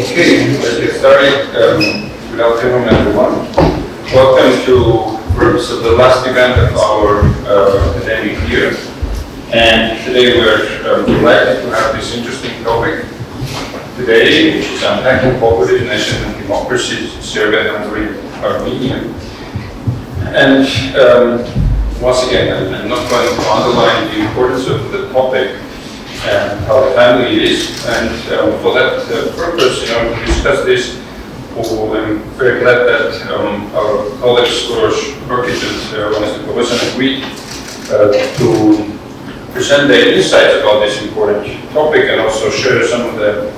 Okay, let's get started. Good afternoon, everyone. Welcome to the last event of our academic year. And today we're delighted to have this interesting topic today, which is Unpacking Populism, Nationalism, and Democracy, Serbia, Hungary and Armenia. And once again, I'm not going to underline the importance of the topic and how timely it is. And for that purpose, to discuss this, I'm very glad that our colleagues Uros, Prokic and Nikoghosyan agreed to present their insights about this important topic and also share some of the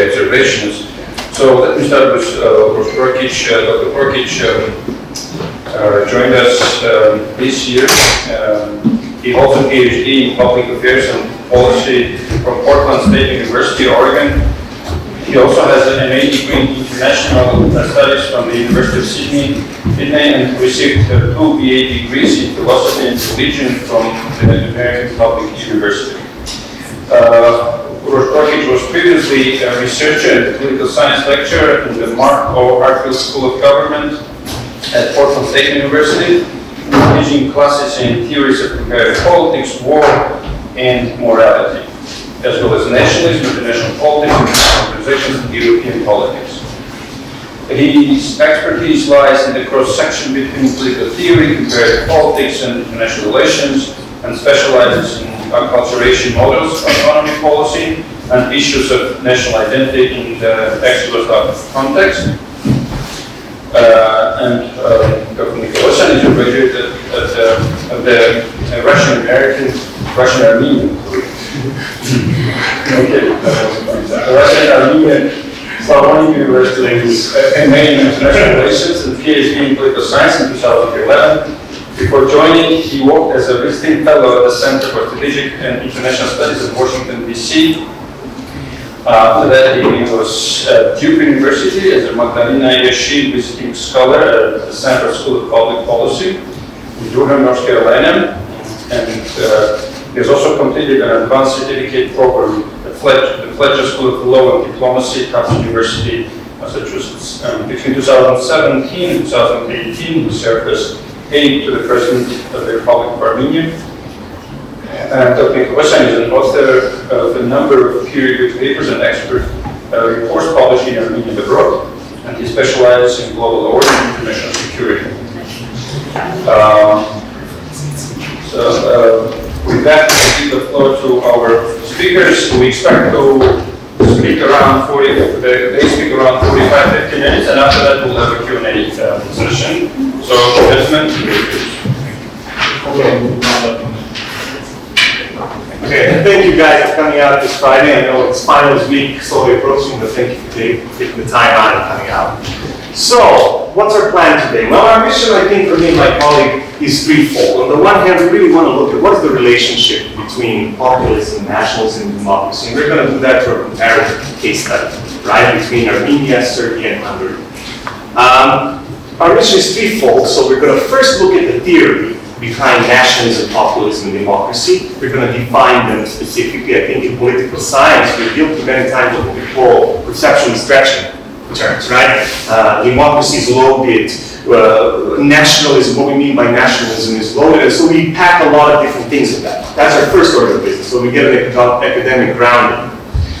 observations. So let me start with Uros Prokic. Dr. Prokic joined us this year. He holds a PhD in Public Affairs and Policy from Portland State University, Oregon. He also has an MA degree in International Studies from the University of Sydney, and received 2 BA degrees in Philosophy and Religion from the American Public University. Uros Prokic was previously a researcher and political science lecturer in the Mark O. Hartfield School of Government at Portland State University, teaching classes in theories of comparative politics, war, and morality, as well as nationalism, international politics, and organizations and European politics. His expertise lies in the cross-section between political theory, comparative politics, and international relations, and specializes in acculturation models, autonomy policy, and issues of national identity in the ex-Yugoslav context. Dr. Nikoghosyan is a graduate of the Russian-Armenian Russian-Armenian Slavonic University with MA in International Relations and PhD in Political Science in 2011. Before joining, he worked as a visiting fellow at the Center for Strategic and International Studies at Washington, D.C. After that, he was at Duke University as a Magdalena Yashid visiting scholar at the Center School of Public Policy in Durham, North Carolina. And he has also completed an advanced certificate program at the Fletcher School of Law and Diplomacy at Tufts University, Massachusetts. Between 2017 and 2018, he served as aide to the President of the Republic of Armenia. Dr. Nikoghosyan is an author of a number of peer-reviewed papers and expert reports published in Armenia and abroad, and he specializes in global order and international security. With that, I give the floor to our speakers. We expect to speak around 45, 50 minutes, and after that we'll have a Q&A session. So, gentlemen, Okay, and thank you guys for coming out this Friday. I know it's finals week, slowly approaching, but thank you for taking the time out and coming out. So, what's our plan today? Well, our mission, I think, for me and my colleague is threefold. On the one hand, we really want to look at what's the relationship between populism, nationalism, and democracy. And we're going to do that through a comparative case study, right, between Armenia, Serbia, and Hungary. Our mission is threefold, so we're going to first look at the theory behind nationalism, populism, and democracy. We're going to define them specifically. I think in political science, we deal with many times what we call perceptually stretching terms, right? Democracy is loaded. Nationalism, what we mean by nationalism is loaded, and so we pack a lot of different things in that. That's our first order of business, so we get an academic grounding.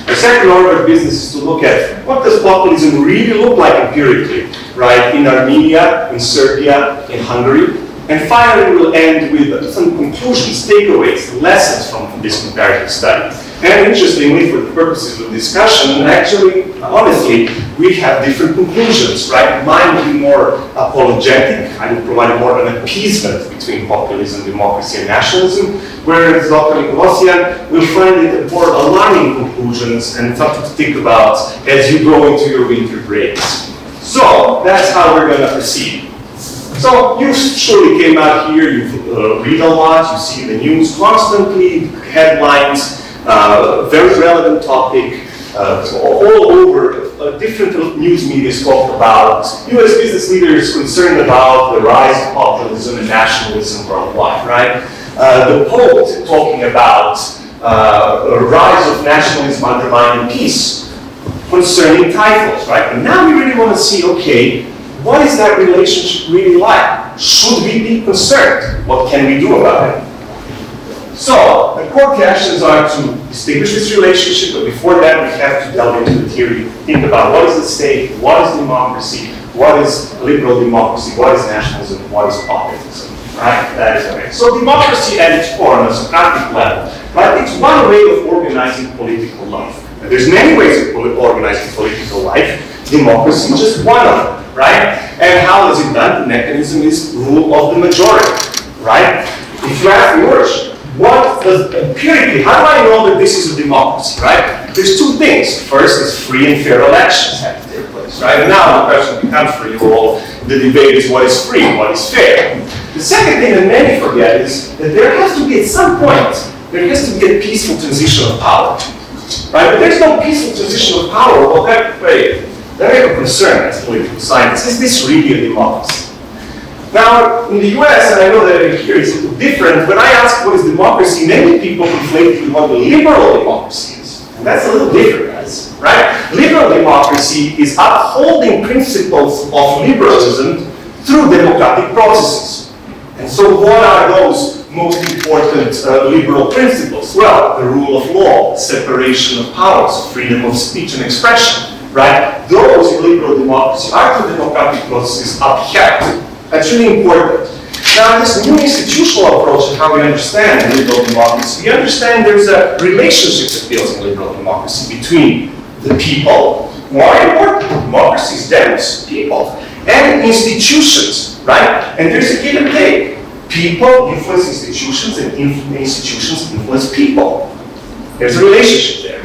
Our second order of business is to look at what does populism really look like empirically, right? In Armenia, in Serbia, in Hungary. And finally, we'll end with some conclusions, takeaways, lessons from this comparative study. And interestingly, for the purposes of discussion, actually, honestly, we have different conclusions, right? Mine will be more apologetic. I will provide more of an appeasement between populism, democracy, and nationalism, whereas Dr. Nikoghosyan will find it more alarming conclusions and something to think about as you go into your winter breaks. So, that's how we're going to proceed. So you surely came out here, you read a lot, you see the news constantly, headlines, very relevant topic, all over different news media talk about US business leaders concerned about the rise of populism and nationalism worldwide, right? The Pope talking about a rise of nationalism undermining peace. concerning titles, right? And now we really want to see, okay, what is that relationship really like? Should we be concerned? What can we do about it? So, the core questions are to distinguish this relationship, but before that we have to delve into the theory. Think about what is the state, what is democracy, what is liberal democracy, what is nationalism, what is populism, right? That is okay. So democracy at its core on a Socratic level, right? It's one way of organizing political life. And there's many ways of organizing political life. Democracy is just one of them, right? And how is it done? The mechanism is rule of the majority, right? If you ask Uros, what does empirically, how do I know that this is a democracy, right? There's two things. First is free and fair elections have to take place, right? And now the question becomes for you all, the debate is what is free, what is fair. The second thing that many forget is that there has to be at some point, there has to be a peaceful transition of power, right? But there's no peaceful transition of power. Well, that I have a concern as political scientists. Is this really a democracy? Now, in the US, and I know that here it's a little different, when I ask what is democracy, many people conflate it with what liberal democracy is. And that's a little different, guys, right? Liberal democracy is upholding principles of liberalism through democratic processes. And so what are those most important liberal principles? Well, the rule of law, separation of powers, freedom of speech and expression, right? Those in liberal democracy are through democratic processes upheld. That's really important. Now, this new institutional approach and how we understand liberal democracy, we understand there's a relationship that builds in liberal democracy between the people, more important, democracy is demos, people, and institutions, right? And there's a give and take. People influence institutions, and institutions influence people. There's a relationship there.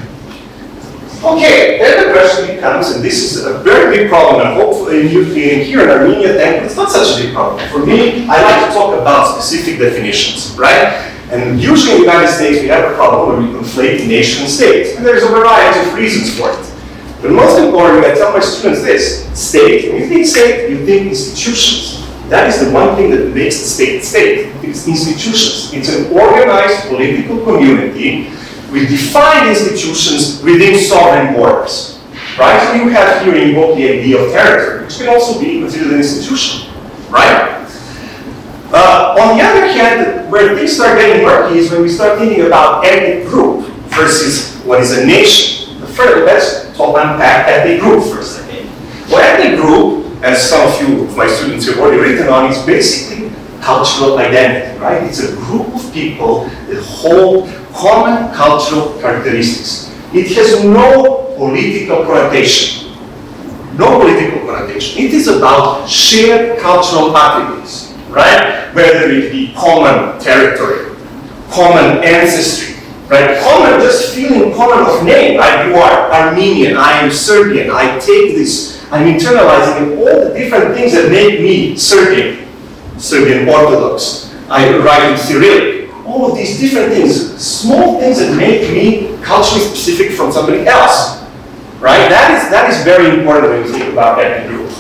Okay, then the question becomes, and this is a very big problem, and hopefully here in Armenia, it's not such a big problem. For me, I like to talk about specific definitions, right? And usually in the United States, we have a problem where we conflate nation and state, and there's a variety of reasons for it. But most importantly, I tell my students this: state. When you think state, you think institutions. That is the one thing that makes the state state. It's institutions. It's an organized political community with defined institutions within sovereign borders, right? So you have here invoked the idea of territory, which can also be considered an institution, right? On the other hand, where things start getting murky is when we start thinking about ethnic group versus what is a nation. Let's unpack ethnic group for a second. Well, ethnic group, as some of my students have already written on, is basically cultural identity, right? It's a group of people that hold common cultural characteristics. It has no political connotation. No political connotation. It is about shared cultural attributes, right? Whether it be common territory, common ancestry, right? Common, just feeling common of name, right? You are Armenian, I am Serbian, I take this, I'm internalizing all the different things that make me Serbian Orthodox. I write in Cyrillic. All of these different things, small things that make me culturally specific from somebody else, right? That is very important when you think about ethnic group.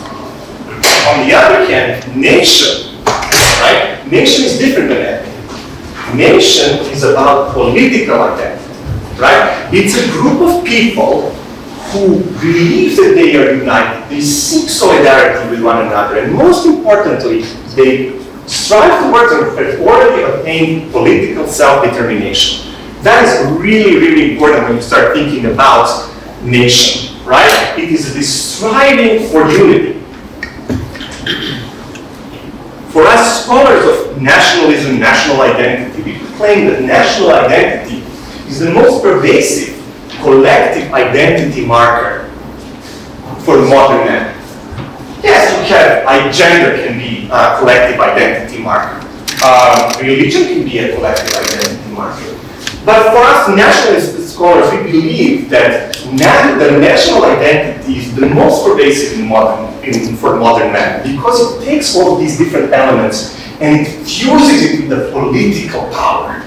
On the other hand, nation, right? Nation is different than ethnic. Nation is about political identity, right? It's a group of people who believe that they are united. They seek solidarity with one another, and most importantly, they strive towards and have already attained political self-determination. That is really, really important when you start thinking about nation, right? It is this striving for unity. For us scholars of nationalism, national identity, we claim that national identity is the most pervasive collective identity marker for the modern man. Yes, you have, gender can be a collective identity marker. Religion can be a collective identity marker. But for us nationalist scholars, we believe that the national identity is the most pervasive for modern man, because it takes all of these different elements and it fuses it with the political power.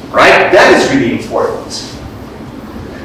Right? That is really important.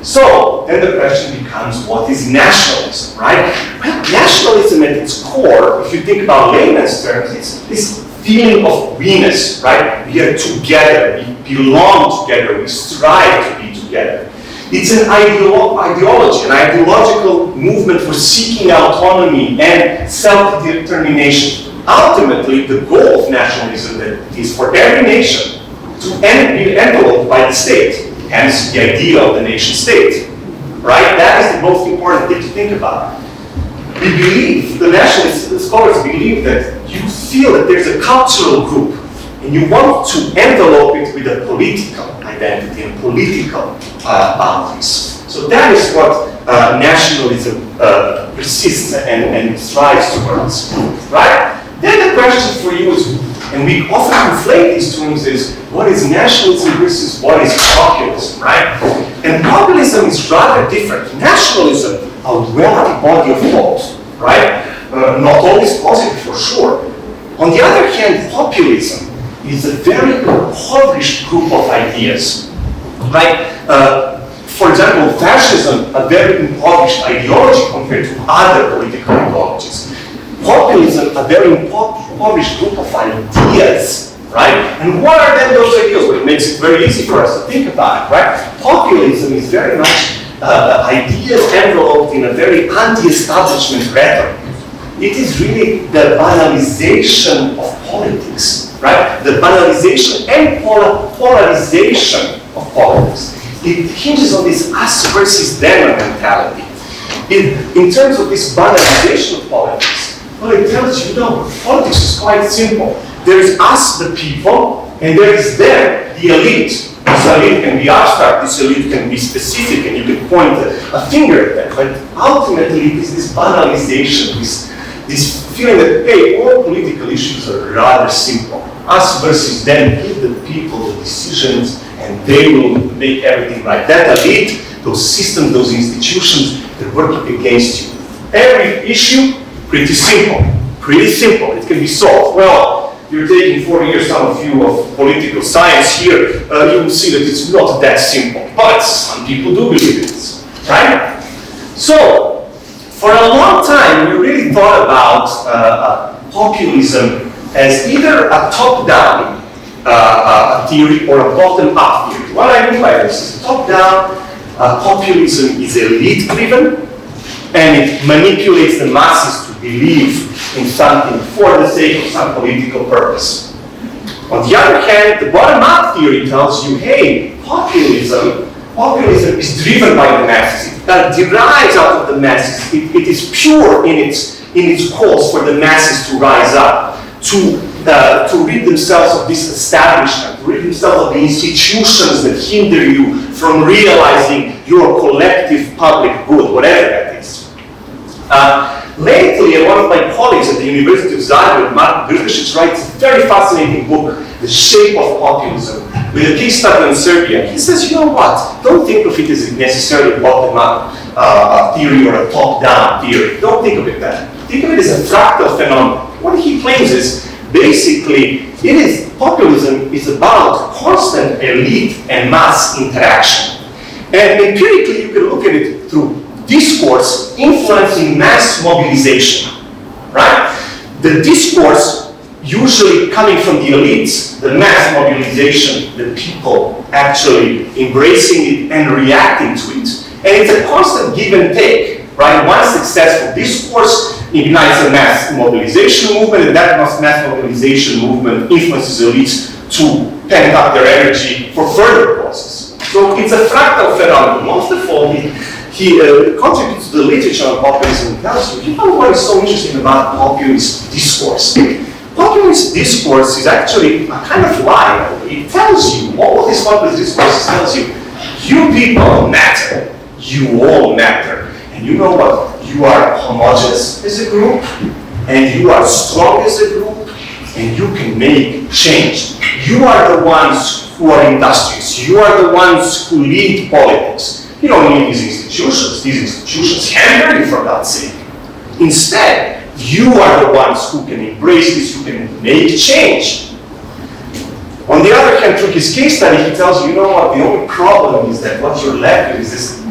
So, then the question becomes, what is nationalism, right? Well, nationalism at its core, if you think about layman's terms, it's this feeling of we-ness, right? We are together, we belong together, we strive to be together. It's an ideology, an ideological movement for seeking autonomy and self-determination. Ultimately, the goal of nationalism is for every nation to be enveloped by the state, hence the idea of the nation state. Right? That is the most important thing to think about. We believe, the nationalist scholars believe that you feel that there's a cultural group and you want to envelope it with a political identity and political boundaries. So that is what nationalism persists and strives towards, right? Then the question for you is, and we often conflate these terms, is what is nationalism versus what is populism, right? And populism is rather different. Nationalism, a wealthy body of thought, right? Not always positive for sure. On the other hand, populism is a very impoverished group of ideas, right? For example, fascism, a very impoverished ideology compared to other political ideologies. Populism, a very impoverished group of ideas, right? And what are then those ideas? Well, it makes it very easy for us to think about it, right? Populism is very much ideas enveloped in a very anti-establishment rhetoric. It is really the banalization of politics, right? The banalization and polarization of politics. It hinges on this us versus them mentality. In terms of this banalization of politics, well, it tells you, no, politics is quite simple. There is us, the people, and there is them, the elite. This elite can be abstract, this elite can be specific, and you can point a finger at them. But ultimately, it is this banalization, this feeling that, hey, all political issues are rather simple. Us versus them, give the people the decisions, and they will make everything right. That elite, those systems, those institutions, they're working against you. Every issue, pretty simple. Pretty simple. It can be solved. Well, you're taking 4 years, some of you, of political science here, you will see that it's not that simple. But some people do believe it is, right? So, for a long time, we really thought about populism as either a top-down theory or a bottom-up theory. What I mean by this is top-down populism is elite-driven, and it manipulates the masses to believe in something for the sake of some political purpose. On the other hand, the bottom-up theory tells you, hey, populism is driven by the masses. It derives out of the masses. It is pure in its calls for the masses to rise up, to rid themselves of this establishment, to rid themselves of the institutions that hinder you from realizing your collective public good, whatever that is. Lately, one of my colleagues at the University of Zagreb, Mark Grdišić, writes a very fascinating book, The Shape of Populism, with a case study on Serbia. He says, you know what, don't think of it as necessarily a bottom-up theory or a top-down theory. Don't think of it that. Think of it as a fractal phenomenon. What he claims is, basically, populism is about constant elite and mass interaction. And empirically, you can look at it through discourse influencing mass mobilization, right? The discourse usually coming from the elites, the mass mobilization, the people actually embracing it and reacting to it. And it's a constant give and take, right? One successful discourse ignites a mass mobilization movement, and that mass mobilization movement influences elites to pent up their energy for further causes. So it's a fractal phenomenon. Most of all, he contributes to the literature on populism and tells you, you know what is so interesting about populist discourse? Populist discourse is actually a kind of lie. It tells you, all of this populist discourse tells you, you people matter. You all matter. And you know what? You are homogeneous as a group, and you are strong as a group, and you can make change. You are the ones who are industrious. You are the ones who lead politics. You don't need these institutions. These institutions hinder you, for God's sake. Instead, you are the ones who can embrace this, who can make change. On the other hand, through his case study, he tells you, you know what, the only problem is that what you're left with is this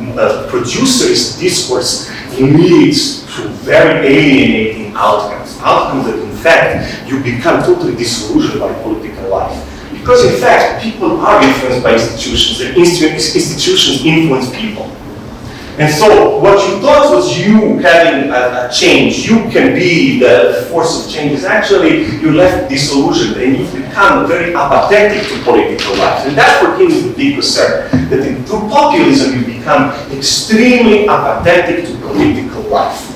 producerist discourse leads to very alienating outcomes. Outcomes that, in fact, you become totally disillusioned by political life. Because in fact, people are influenced by institutions, and institutions influence people. And so what you thought was you having a change, you can be the force of change, is actually you're left disillusioned and you become very apathetic to political life. And that's what him is the big concern, that through populism you become extremely apathetic to political life.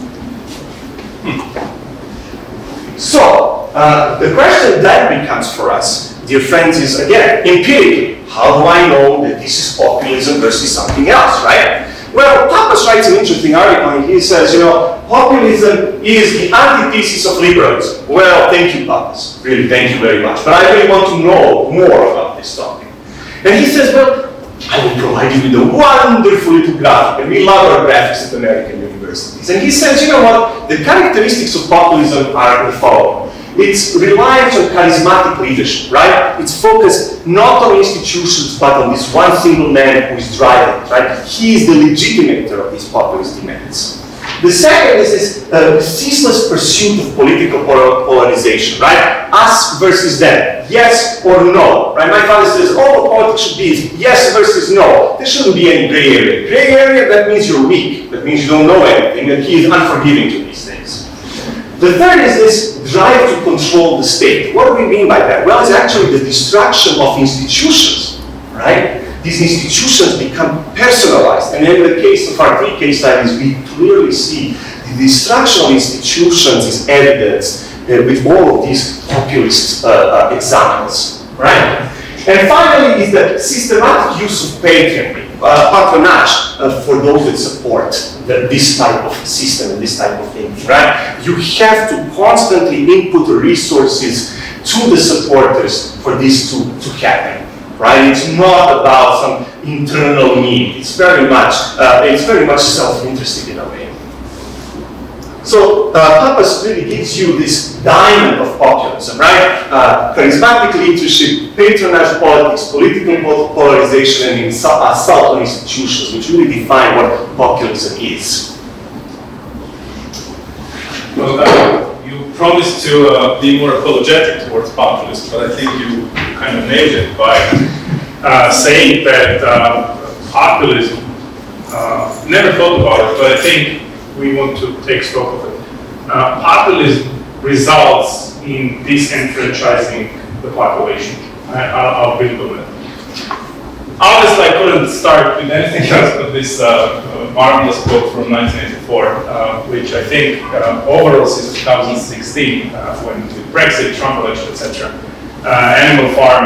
So, the question then becomes for us, dear friends, is again, empirically, how do I know that this is populism versus something else, right? Well, Pappas writes an interesting article and he says, you know, populism is the antithesis of liberalism. Well, thank you, Pappas. Really, thank you very much. But I really want to know more about this topic. And he says, well, I will provide you with a wonderful little graphic, and we love our graphics at American universities. And he says, you know what, the characteristics of populism are the following. It's reliant on charismatic leadership, right? It's focused not on institutions, but on this one single man who is driving it, right? He is the legitimator of these populist demands. The second is this ceaseless pursuit of political polarization, right? Us versus them, yes or no, right? My father says, oh, politics should be yes versus no. There shouldn't be any gray area. Gray area, that means you're weak. That means you don't know anything, and he is unforgiving to these things. The third is this drive to control the state. What do we mean by that? Well, it's actually the destruction of institutions, right? These institutions become personalized. And in the case of our 3 case studies, we clearly see the destruction of institutions is evidenced with all of these populist examples, right? And finally is the systematic use of patronage for those that support this type of system and this type of thinking, right? You have to constantly input resources to the supporters for this to happen, right? It's not about some internal need. It's very much self-interested in a way. So Pappas really gives you this diamond of populism, right? Charismatic leadership, patronage politics, political polarization, and assault on institutions, which really define what populism is. Well, you promised to be more apologetic towards populism, but I think you kind of nailed it by saying that populism, never thought about it, but I think we want to take stock of it. Populism results in disenfranchising the population. I'll build on it. Obviously, I couldn't start with anything else but this marvelous book from 1984, which I think overall since 2016, when with Brexit, Trump election, etc., Animal Farm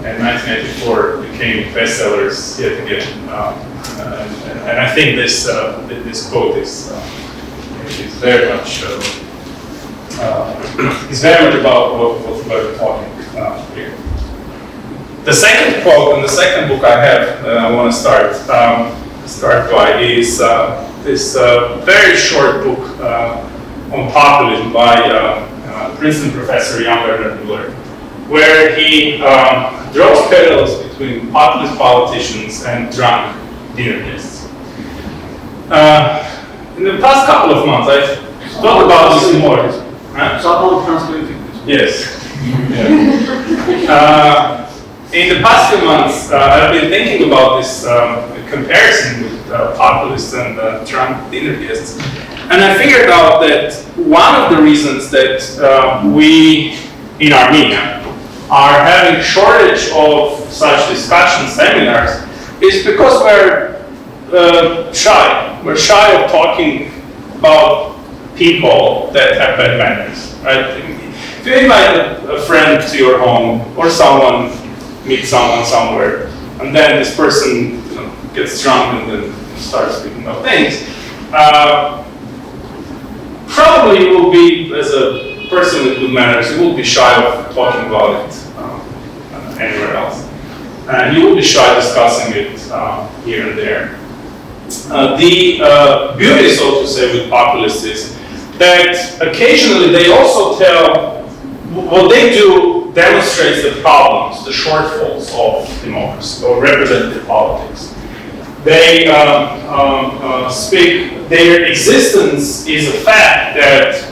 and 1984 became bestsellers yet again. And I think this quote is very much about what we're talking here. The second quote in the second book I have I want to start by is this very short book on populism by Princeton professor Jan Werner Müller, where he draws parallels between populist politicians and drunk dinner guests. In the past couple of months, I've thought about this more. Someone translated this. Yes. In the past few months, I've been thinking about this comparison with populists and drunk dinner guests. And I figured out that one of the reasons that we in Armenia are having shortage of such discussion seminars is because we're shy. We're shy of talking about people that have bad manners, right? If you invite a friend to your home or meet someone somewhere, and then this person gets drunk and then starts speaking about things, probably you will be, as a person with good manners, you will be shy of talking about it anywhere else. And you will be shy discussing it here and there. The beauty, so to say, with populists is that occasionally they also tell, what they do demonstrates the problems, the shortfalls of democracy or representative politics. They speak, their existence is a fact that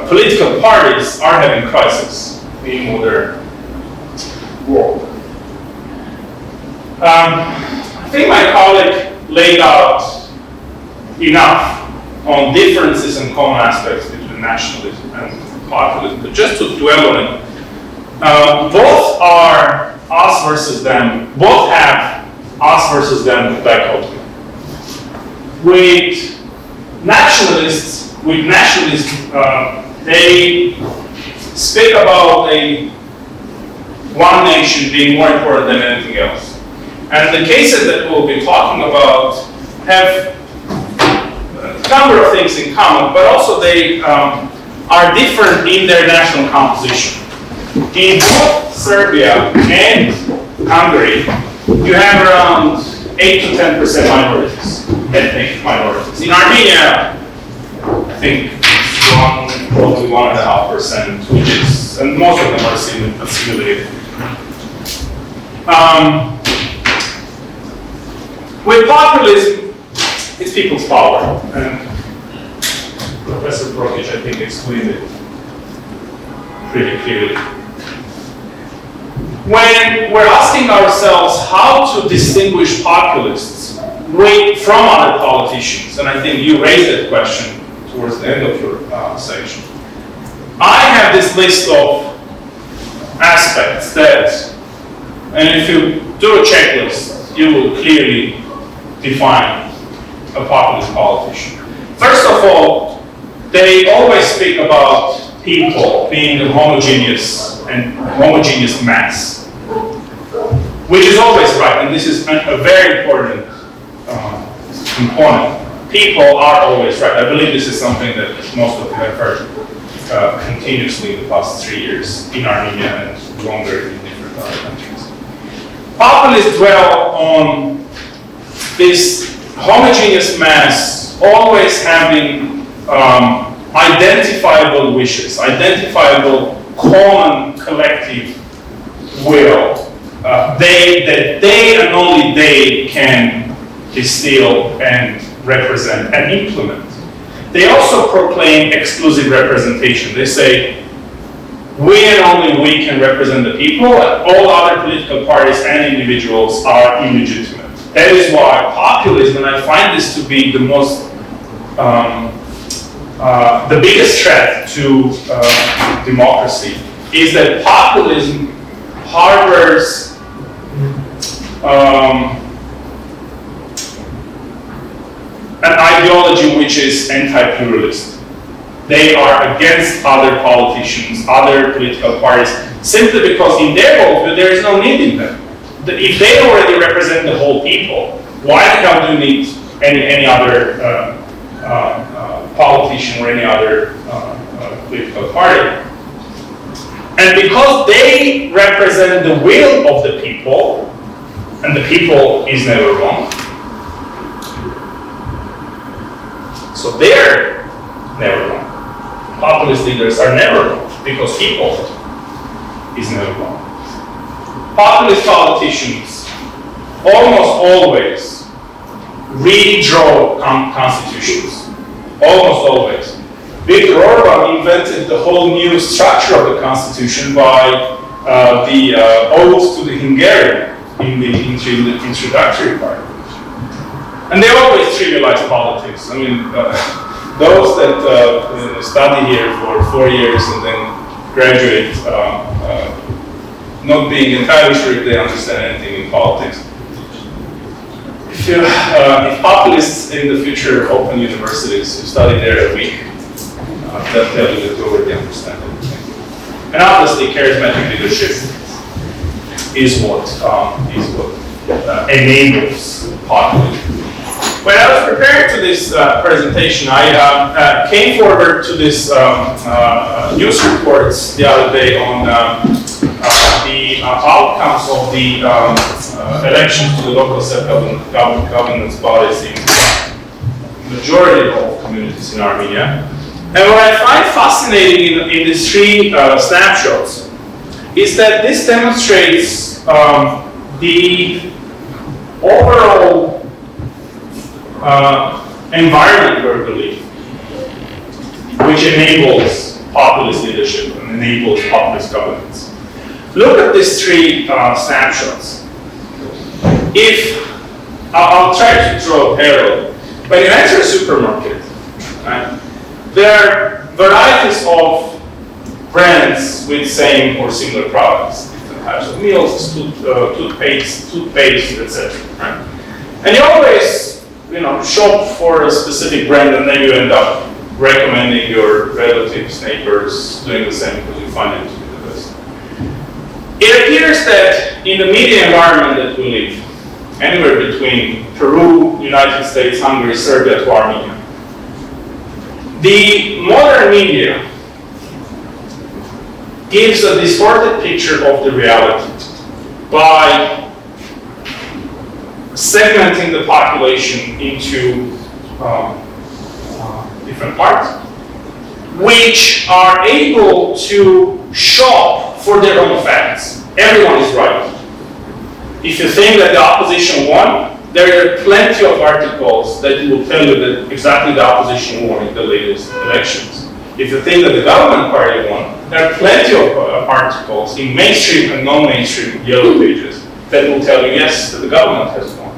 political parties are having crisis in modern work? I think my colleague laid out enough on differences and common aspects between nationalism and populism, but just to dwell on it, both are us versus them, both have us versus them dichotomy. With nationalists, they speak about one nation being more important than anything else. And the cases that we'll be talking about have a number of things in common, but also they are different in their national composition. In both Serbia and Hungary, you have around 8 to 10% minorities, ethnic minorities. In Armenia, I think it's probably 1.5%, which is, and most of them are assimilated. With populism, it's people's power, and Professor Prokic, I think, explained it pretty clearly. When we're asking ourselves how to distinguish populists from other politicians, and I think you raised that question towards the end of your section, I have this list of aspects that, and if you do a checklist, you will clearly define a populist politician. First of all, they always speak about people being a homogeneous mass, which is always right, and this is a very important component. People are always right. I believe this is something that most of you have heard continuously in the past 3 years in Armenia and longer in different other countries. Populists dwell on this homogeneous mass always having identifiable wishes, identifiable common collective will that they and only they can distill and represent and implement. They also proclaim exclusive representation. They say, we and only we can represent the people, and all other political parties and individuals are illegitimate. That is why populism, and I find this to be the most, the biggest threat to democracy, is that populism harbors an ideology which is anti-pluralist. They are against other politicians, other political parties, simply because in their worldview there is no need in them. If they already represent the whole people, why the hell do you need any other politician or any other political party? And because they represent the will of the people, and the people is never wrong, so they're never wrong. Populist leaders are never wrong, because people is never wrong. Populist politicians almost always redraw constitutions. Almost always. Viktor Orban invented the whole new structure of the constitution by the oath to the Hungarian in the introductory part. And they always trivialize politics. I mean, those that study here for 4 years and then graduate not being entirely sure if they understand anything in politics. If populists in the future open universities, you study there a week, they'll tell you that you already understand everything. And obviously, charismatic leadership is what enables populism. When I was preparing to this presentation, I came forward to this news reports the other day on the outcomes of the elections to the local self-governance bodies in the majority of communities in Armenia. And what I find fascinating in these three snapshots is that this demonstrates the overall environment where we live, which enables populist leadership and enables populist governance. look at these three snapshots. If I'll try to draw a parallel. When you enter a supermarket, right, there are varieties of brands with same or similar products, different types of meals, toothpaste, etc. Right? And you always, shop for a specific brand, and then you end up recommending your relatives, neighbors, doing the same because you find it to be the best. It appears that in the media environment that we live, anywhere between Peru, United States, Hungary, Serbia to Armenia, the modern media gives a distorted picture of the reality by segmenting the population into different parts, which are able to shop for their own facts. Everyone is right. If you think that the opposition won, there are plenty of articles that will tell you that exactly the opposition won in the latest elections. If you think that the government party won, there are plenty of articles in mainstream and non-mainstream yellow pages that will tell you, yes, that the government has won.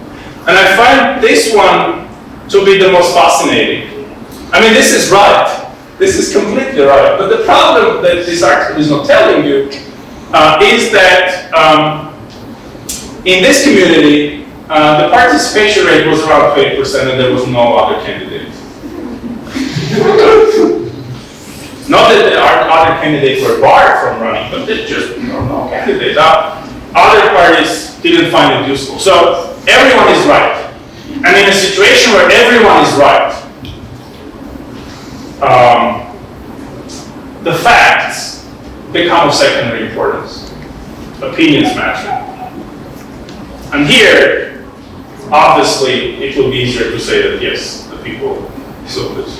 And I find this one to be the most fascinating. I mean, this is right. This is completely right. But the problem that this article is not telling you is that in this community, the participation rate was around 20% and there was no other candidate. Not that the other candidates were barred from running, but they just no candidate. Other parties didn't find it useful. So everyone is right. And in a situation where everyone is right, the facts become of secondary importance. Opinions matter. And here, obviously, it will be easier to say that yes, the people saw this.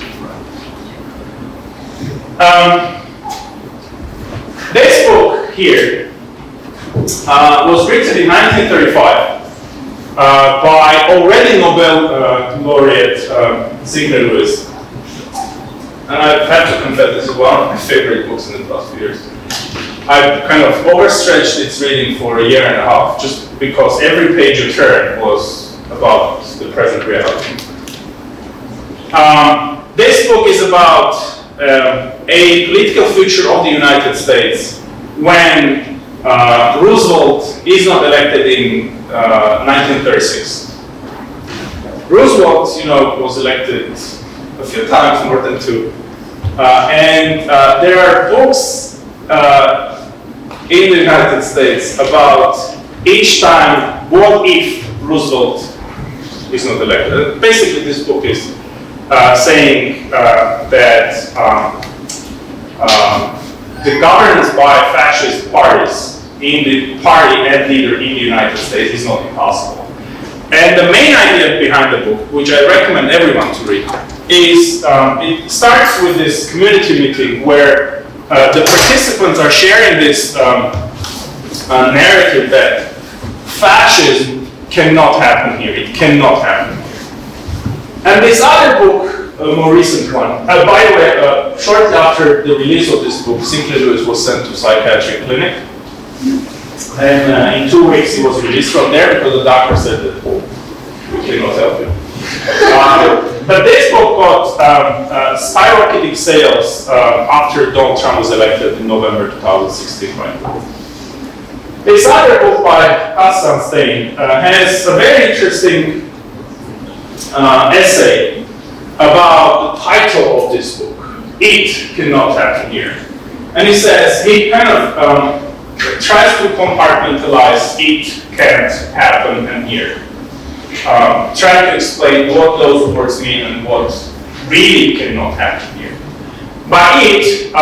This book here was written in 1935 by already Nobel laureate Zygmunt Lewis. And I have to confess, this is one of my favorite books in the past few years. I've kind of overstretched its reading for a year and a half just because every page you turn was about the present reality. This book is about a political future of the United States when Roosevelt is not elected in 1936. Roosevelt, was elected a few times, more than two. And there are books in the United States about each time, what if Roosevelt is not elected? Basically, this book is saying that the governance by fascist parties in the party and leader in the United States is not impossible. And the main idea behind the book, which I recommend everyone to read, is it starts with this community meeting where the participants are sharing this narrative that fascism cannot happen here, it cannot happen here. And this other book, a more recent one, by the way, shortly after the release of this book, Zygmunt Lewis was sent to a psychiatric clinic. And in 2 weeks he was released from there because the doctor said that we cannot help you. But this book got skyrocketing sales after Donald Trump was elected in November 2016. Right? This other book by Hassan Stein has a very interesting essay about the title of this book, It Cannot Happen Here. And he says, he kind of tries to compartmentalize it can't happen and here. Trying to explain what those words mean and what really cannot happen here. By it,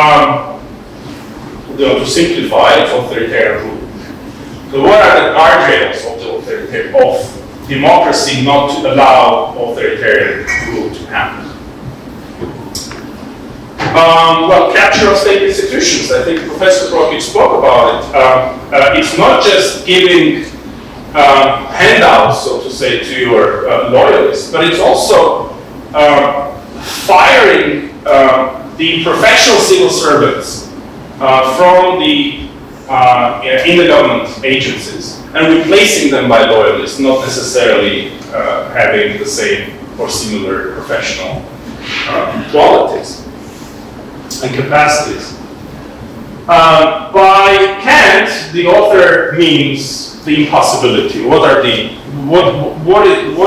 to simplify, it's authoritarian rule. So what are the guardrails of the authoritarian of democracy not to allow authoritarian rule to happen? Well, capture of state institutions. I think Professor Prokic spoke about it. It's not just giving handouts, so to say, to your loyalists, but it's also firing the professional civil servants from the in the government agencies and replacing them by loyalists, not necessarily having the same or similar professional qualities and capacities. By can't, the author means the impossibility. What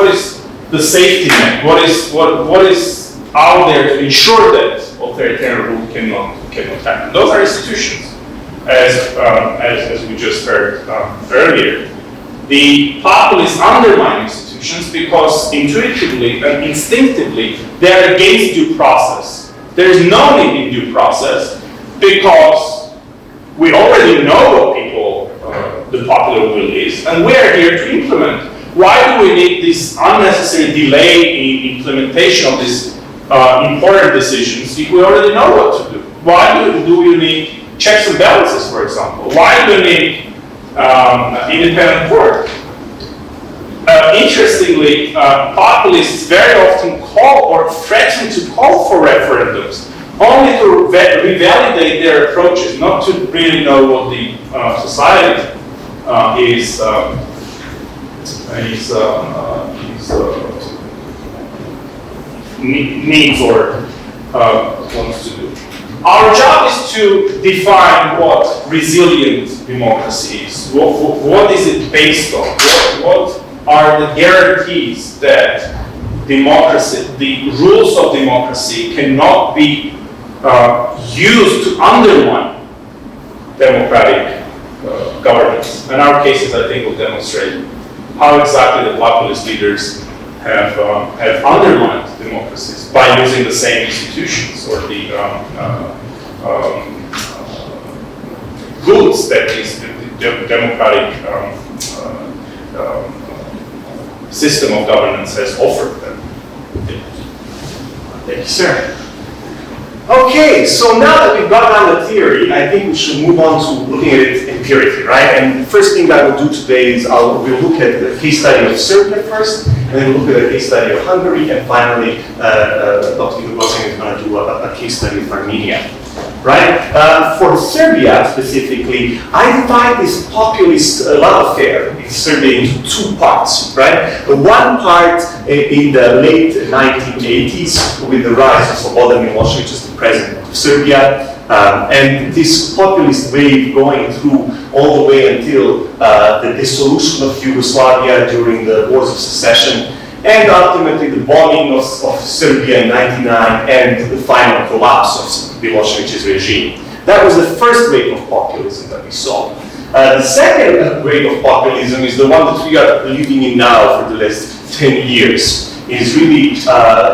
is the safety net? What is out there to ensure that authoritarian rule cannot happen? Those are institutions, as we just heard earlier. The populists undermine institutions because intuitively and instinctively they are against due process. There is no need in due process because we already know what the popular will is, and we are here to implement. Why do we need this unnecessary delay in implementation of these important decisions if we already know what to do? Why do we need checks and balances, for example? Why do we need independent court? Interestingly, populists very often call or threaten to call for referendums only to revalidate their approaches, not to really know what the society needs or wants to do. Our job is to define what resilient democracy is. What is it based on? What are the guarantees that democracy, the rules of democracy, cannot be used to undermine democratic governance? And our cases, I think, will demonstrate how exactly the populist leaders have undermined democracies by using the same institutions or the goods that this democratic system of governance has offered them. Thank you, sir. Okay, so now that we've got down the theory, I think we should move on to looking at it empirically, right? And the first thing that we'll do today is we'll look at the case study of Serbia first, and then we'll look at the case study of Hungary, and finally, Dr. Nikoghosyan is going to do a case study of Armenia, right? For Serbia specifically, I divide this populist love affair in Serbia into two parts, right? One part in the late 1980s with the rise of Slobodan Milošević as the president of Serbia, and this populist wave going through all the way until the dissolution of Yugoslavia during the wars of secession, and ultimately the bombing of Serbia in '99 and the final collapse of Milošević's regime. That was the first wave of populism that we saw. The second wave of populism is the one that we are living in now for the last 10 years. Is really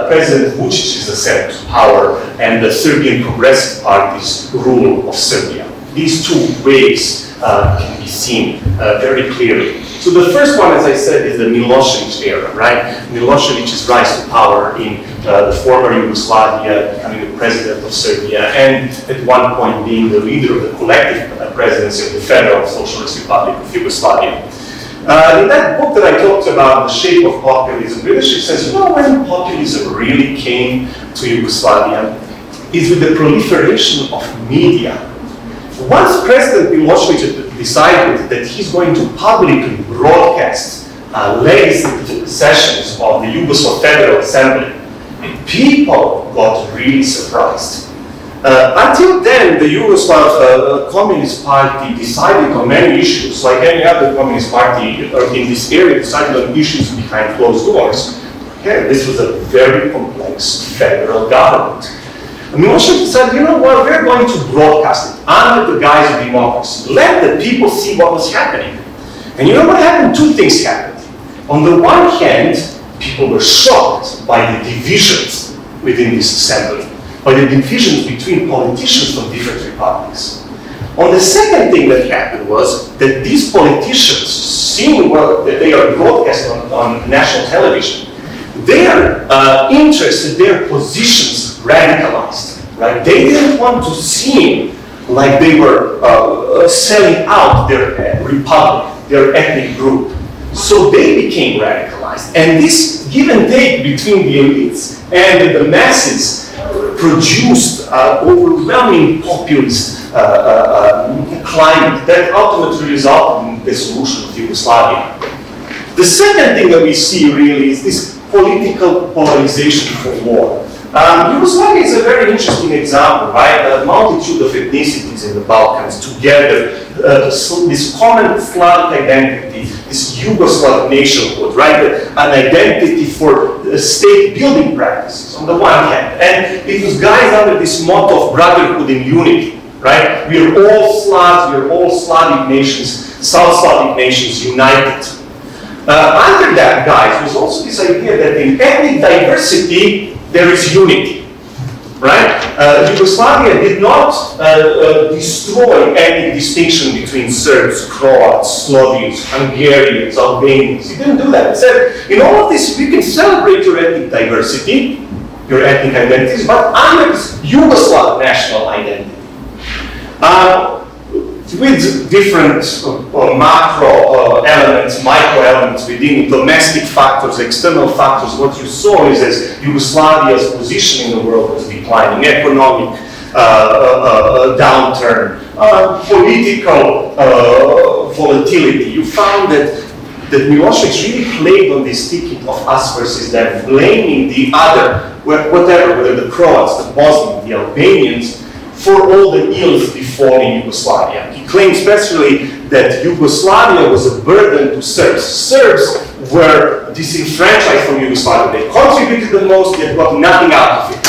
President Vučić's ascent to power and the Serbian Progressive Party's rule of Serbia. These two waves can be seen very clearly. So the first one, as I said, is the Milošević era, right? Milošević's rise to power in the former Yugoslavia, becoming the president of Serbia, and at one point being the leader of the collective presidency of the Federal Socialist Republic of Yugoslavia. In that book that I talked about, The Shape of Populism, leadership says, you know when populism really came to Yugoslavia is with the proliferation of media. Once President Milošević decided that he's going to publicly broadcast legislative sessions of the Yugoslav Federal Assembly, people got really surprised. Until then, the Yugoslav Communist Party decided on many issues, like any other Communist Party in this area, decided on issues behind closed doors. Okay, this was a very complex federal government. Milošević said, you know what, we're going to broadcast it under the guise of democracy. Let the people see what was happening. And you know what happened? Two things happened. On the one hand, people were shocked by the divisions within this assembly, by the divisions between politicians from different republics. On the second thing that happened was that these politicians, seeing what they are broadcast on national television, their interests, their positions radicalized, right? They didn't want to seem like they were selling out their republic, their ethnic group. So they became radicalized. And this give and take between the elites and the masses produced overwhelming populist climate that ultimately resulted in the dissolution of Yugoslavia. The second thing that we see really is this political polarization for war. Yugoslavia is a very interesting example, right? A multitude of ethnicities in the Balkans together, this common Slavic identity, this Yugoslav nationhood, right? An identity for state building practices on the one hand. And it was guided under this motto of brotherhood and unity, right? We are all Slavs, we are all Slavic nations, South Slavic nations united. Under that, guys, was also this idea that in ethnic diversity, there is unity, right? Yugoslavia did not destroy ethnic distinction between Serbs, Croats, Slovenes, Hungarians, Albanians. It didn't do that. It said, in all of this, you can celebrate your ethnic diversity, your ethnic identities, but under this Yugoslav national identity. With different macro elements, micro elements within domestic factors, external factors, what you saw is as Yugoslavia's position in the world was declining, economic downturn, political volatility. You found that Milosevic really played on this ticket of us versus them, blaming the other, whatever, whether the Croats, the Bosnians, the Albanians, for all the ills befalling Yugoslavia. He claimed especially that Yugoslavia was a burden to Serbs. Serbs were disenfranchised from Yugoslavia. They contributed the most, yet got nothing out of it.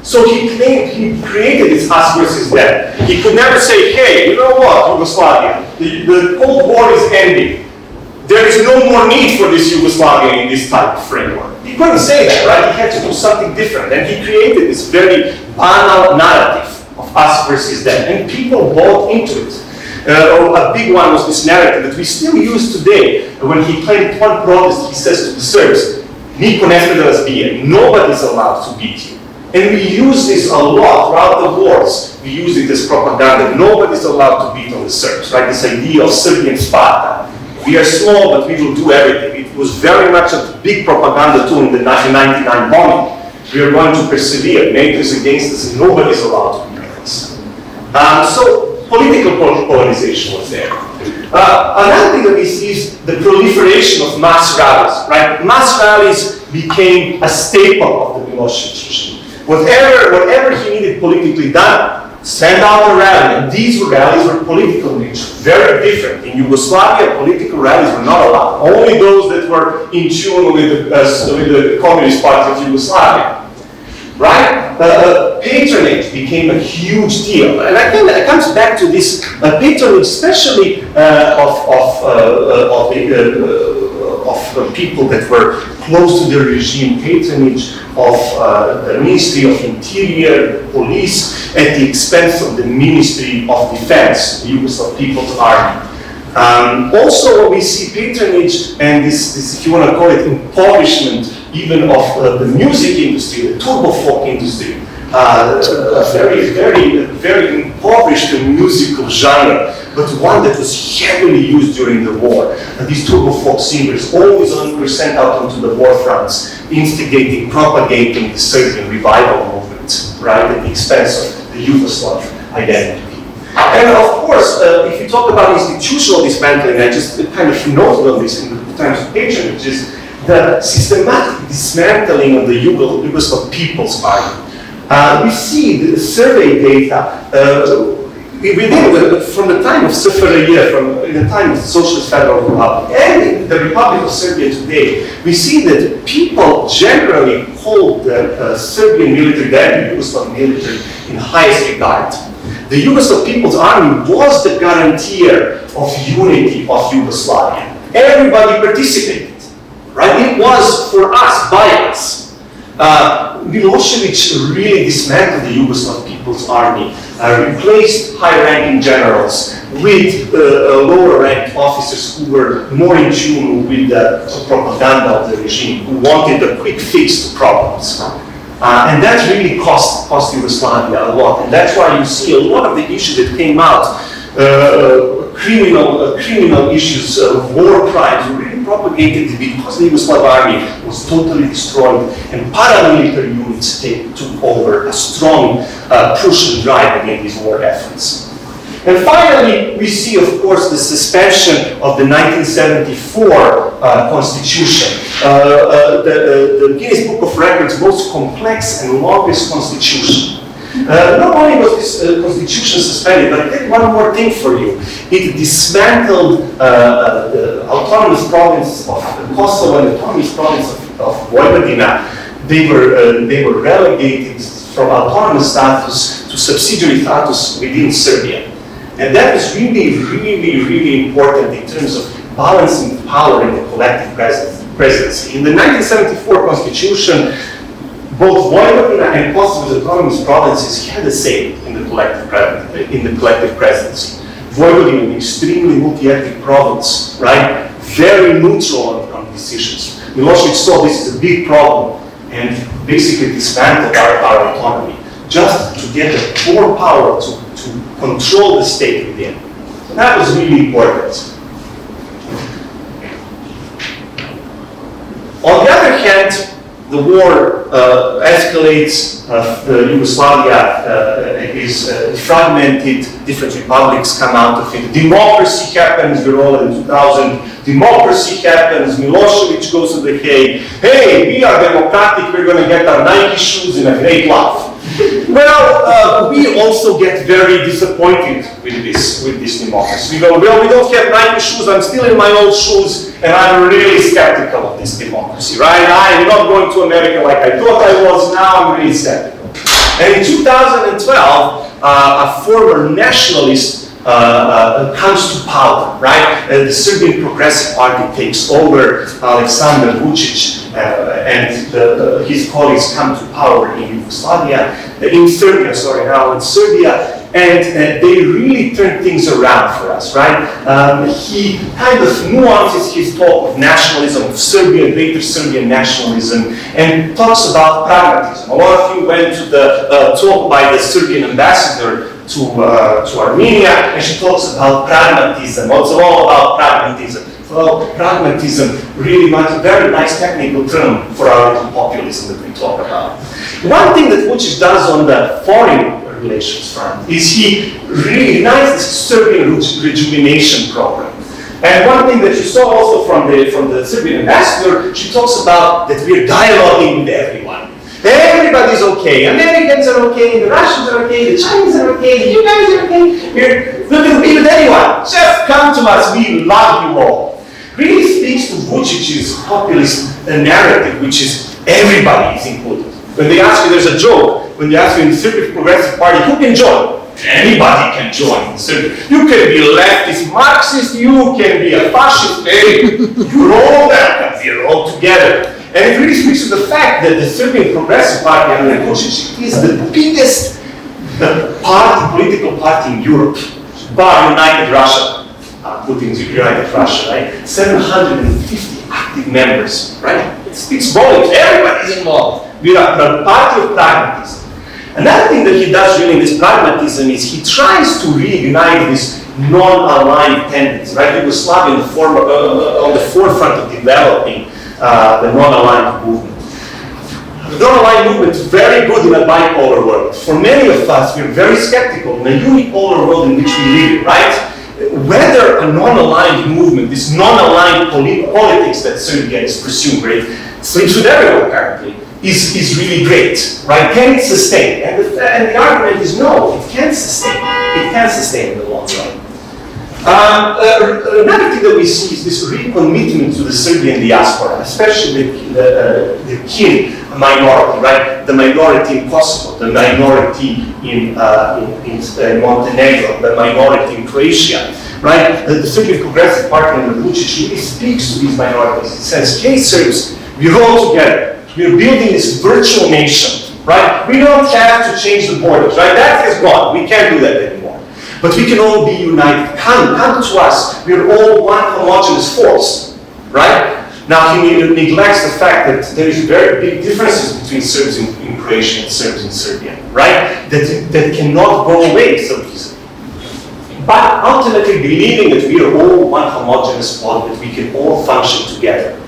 So he claimed he created this us versus them. He could never say, hey, you know what, Yugoslavia, the Cold War is ending. There is no more need for this Yugoslavia in this type of framework. He couldn't say that, right? He had to do something different. And he created this very banal narrative of us versus them, and people bought into it. A big one was this narrative that we still use today. When he claimed one protest, he says to the Serbs, "Niko ne sme da vas bije." Nobody's allowed to beat you. And we use this a lot throughout the wars. We use it as propaganda. Nobody's allowed to beat on the Serbs, right? This idea of Serbian Sparta. We are small, but we will do everything. It was very much a big propaganda tool in the 1999 bombing. We are going to persevere. NATO is against us, and nobody's allowed to beat us. So political polarization was there. Another thing that we see is the proliferation of mass rallies, right? Mass rallies became a staple of the Milosevic regime. Whatever he needed politically done, send out a rally, and these rallies were political in nature, very different. In Yugoslavia, political rallies were not allowed. Only those that were in tune with the Communist Party of Yugoslavia. Right? Patronage became a huge deal. And I think that it comes back to this patronage, especially of people that were close to the regime, patronage of the Ministry of Interior, police, at the expense of the Ministry of Defense, the Yugoslav People's Army. Also, we see patronage and this, if you want to call it, impoverishment even of the music industry, the turbo folk industry, a very impoverished musical genre, but one that was heavily used during the war. And these turbo folk singers always were sent out onto the war fronts, instigating, propagating the Serbian revival movement, right, at the expense of the Yugoslav identity. And of course, if you talk about institutional dismantling, I just kind of noted on this in the times of patronage, is the systematic dismantling of the Yugoslav People's Army. We see the survey data from the time of SFRJ, from the time of the Socialist Federal Republic, and in the Republic of Serbia today, we see that people generally hold the Serbian military, the Yugoslav military, in highest regard. The Yugoslav People's Army was the guarantor of unity of Yugoslavia. Everybody participated. Right? It was for us, by us. Milosevic really dismantled the Yugoslav People's Army, replaced high-ranking generals with lower-ranked officers who were more in tune with the propaganda of the regime, who wanted a quick fix to problems. And that really cost Yugoslavia a lot. And that's why you see a lot of the issues that came out, criminal issues, war crimes, were really propagated because the Yugoslav army was totally destroyed and paramilitary units took over a strong Prussian drive against these war efforts. And finally, we see, of course, the suspension of the 1974 Constitution, the Guinness Book of Records' most complex and longest constitution. Not only was this constitution suspended, but it did one more thing for you. It dismantled the autonomous province of Kosovo and the autonomous province of Vojvodina. They were relegated from autonomous status to subsidiary status within Serbia. And that is really, really, really important in terms of balancing power in the collective presidency. In the 1974 Constitution, both Vojvodina and Kosovo's autonomous provinces had a say in the collective presidency. Vojvodina, an extremely multi-ethnic province, right? Very neutral on decisions. Milosevic saw this as a big problem and basically dismantled our autonomy, just to get more power to control the state within. So that was really important. On the other hand, the war escalates, Yugoslavia is fragmented, different republics come out of it. Democracy happens, we're all in 2000. Democracy happens, Milosevic goes to the Hague. Hey, we are democratic, we're going to get our Nike shoes in a great laugh. Well, we also get very disappointed with this democracy. We go, well, we don't have Nike shoes, I'm still in my old shoes, and I'm really skeptical of this democracy, right? I'm not going to America like I thought I was, now I'm really skeptical. And in 2012, a former nationalist comes to power, right? The Serbian Progressive Party takes over. Alexander Vučić and his colleagues come to power in Serbia, and they really turn things around for us, right? He kind of nuances his talk of nationalism, of Serbian, greater Serbian nationalism, and talks about pragmatism. A lot of you went to the talk by the Serbian ambassador to Armenia, and she talks about pragmatism. What's all about pragmatism? Well, pragmatism, really a very nice technical term for our little populism that we talk about. One thing that Vučić does on the foreign relations front is he reignites the Serbian rejuvenation program. And one thing that you saw also from the Serbian ambassador, she talks about that we're dialoguing with everyone. Everybody's okay. Americans are okay, the Russians are okay, the Chinese are okay, you guys are okay. We'll compete with anyone. Just come to us, we love you all. Really speaks to Vučić's populist narrative, which is everybody is included. When they ask you, there's a joke, when they ask you in the Serbian Progressive Party, who can join? Anybody can join. You can be a leftist Marxist, you can be a fascist, hey, you're all welcome, we're all together. And it really speaks to the fact that the Serbian Progressive Party under Vučić is the biggest political party in Europe, bar United Russia. Putin's United Russia, right? 750 active members, right? It speaks volumes. Everybody's involved. We are a party of pragmatism. Another thing that he does really in this pragmatism is he tries to reignite this non-aligned tendency, right? Yugoslavia on the forefront of developing the non-aligned movement. The non-aligned movement is very good in a bipolar world. For many of us, we're very skeptical in a unipolar world in which we live, right? Whether a non-aligned movement, this non-aligned politics that Serbia is pursuing, right, sleeps with everyone apparently, is really great, right? Can it sustain? And the argument is no, it can't sustain. It can't sustain in the long run. Another thing that we see is this recommitment to the Serbian diaspora, especially the Kiri minority, right? The minority in Kosovo, the minority in Montenegro, the minority in Croatia, right? The Serbian Progressive Party under Vučić really speaks to these minorities. It says, hey Serbs, we're all together. We're building this virtual nation, right? We don't have to change the borders, right? That is gone. We can't do that anymore. But we can all be united. Come to us. We're all one homogeneous force, right? Now he neglects the fact that there is very big differences between Serbs in Croatia and Serbs in Serbia, right? That cannot go away so easily. But ultimately believing that we are all one homogeneous body, that we can all function together.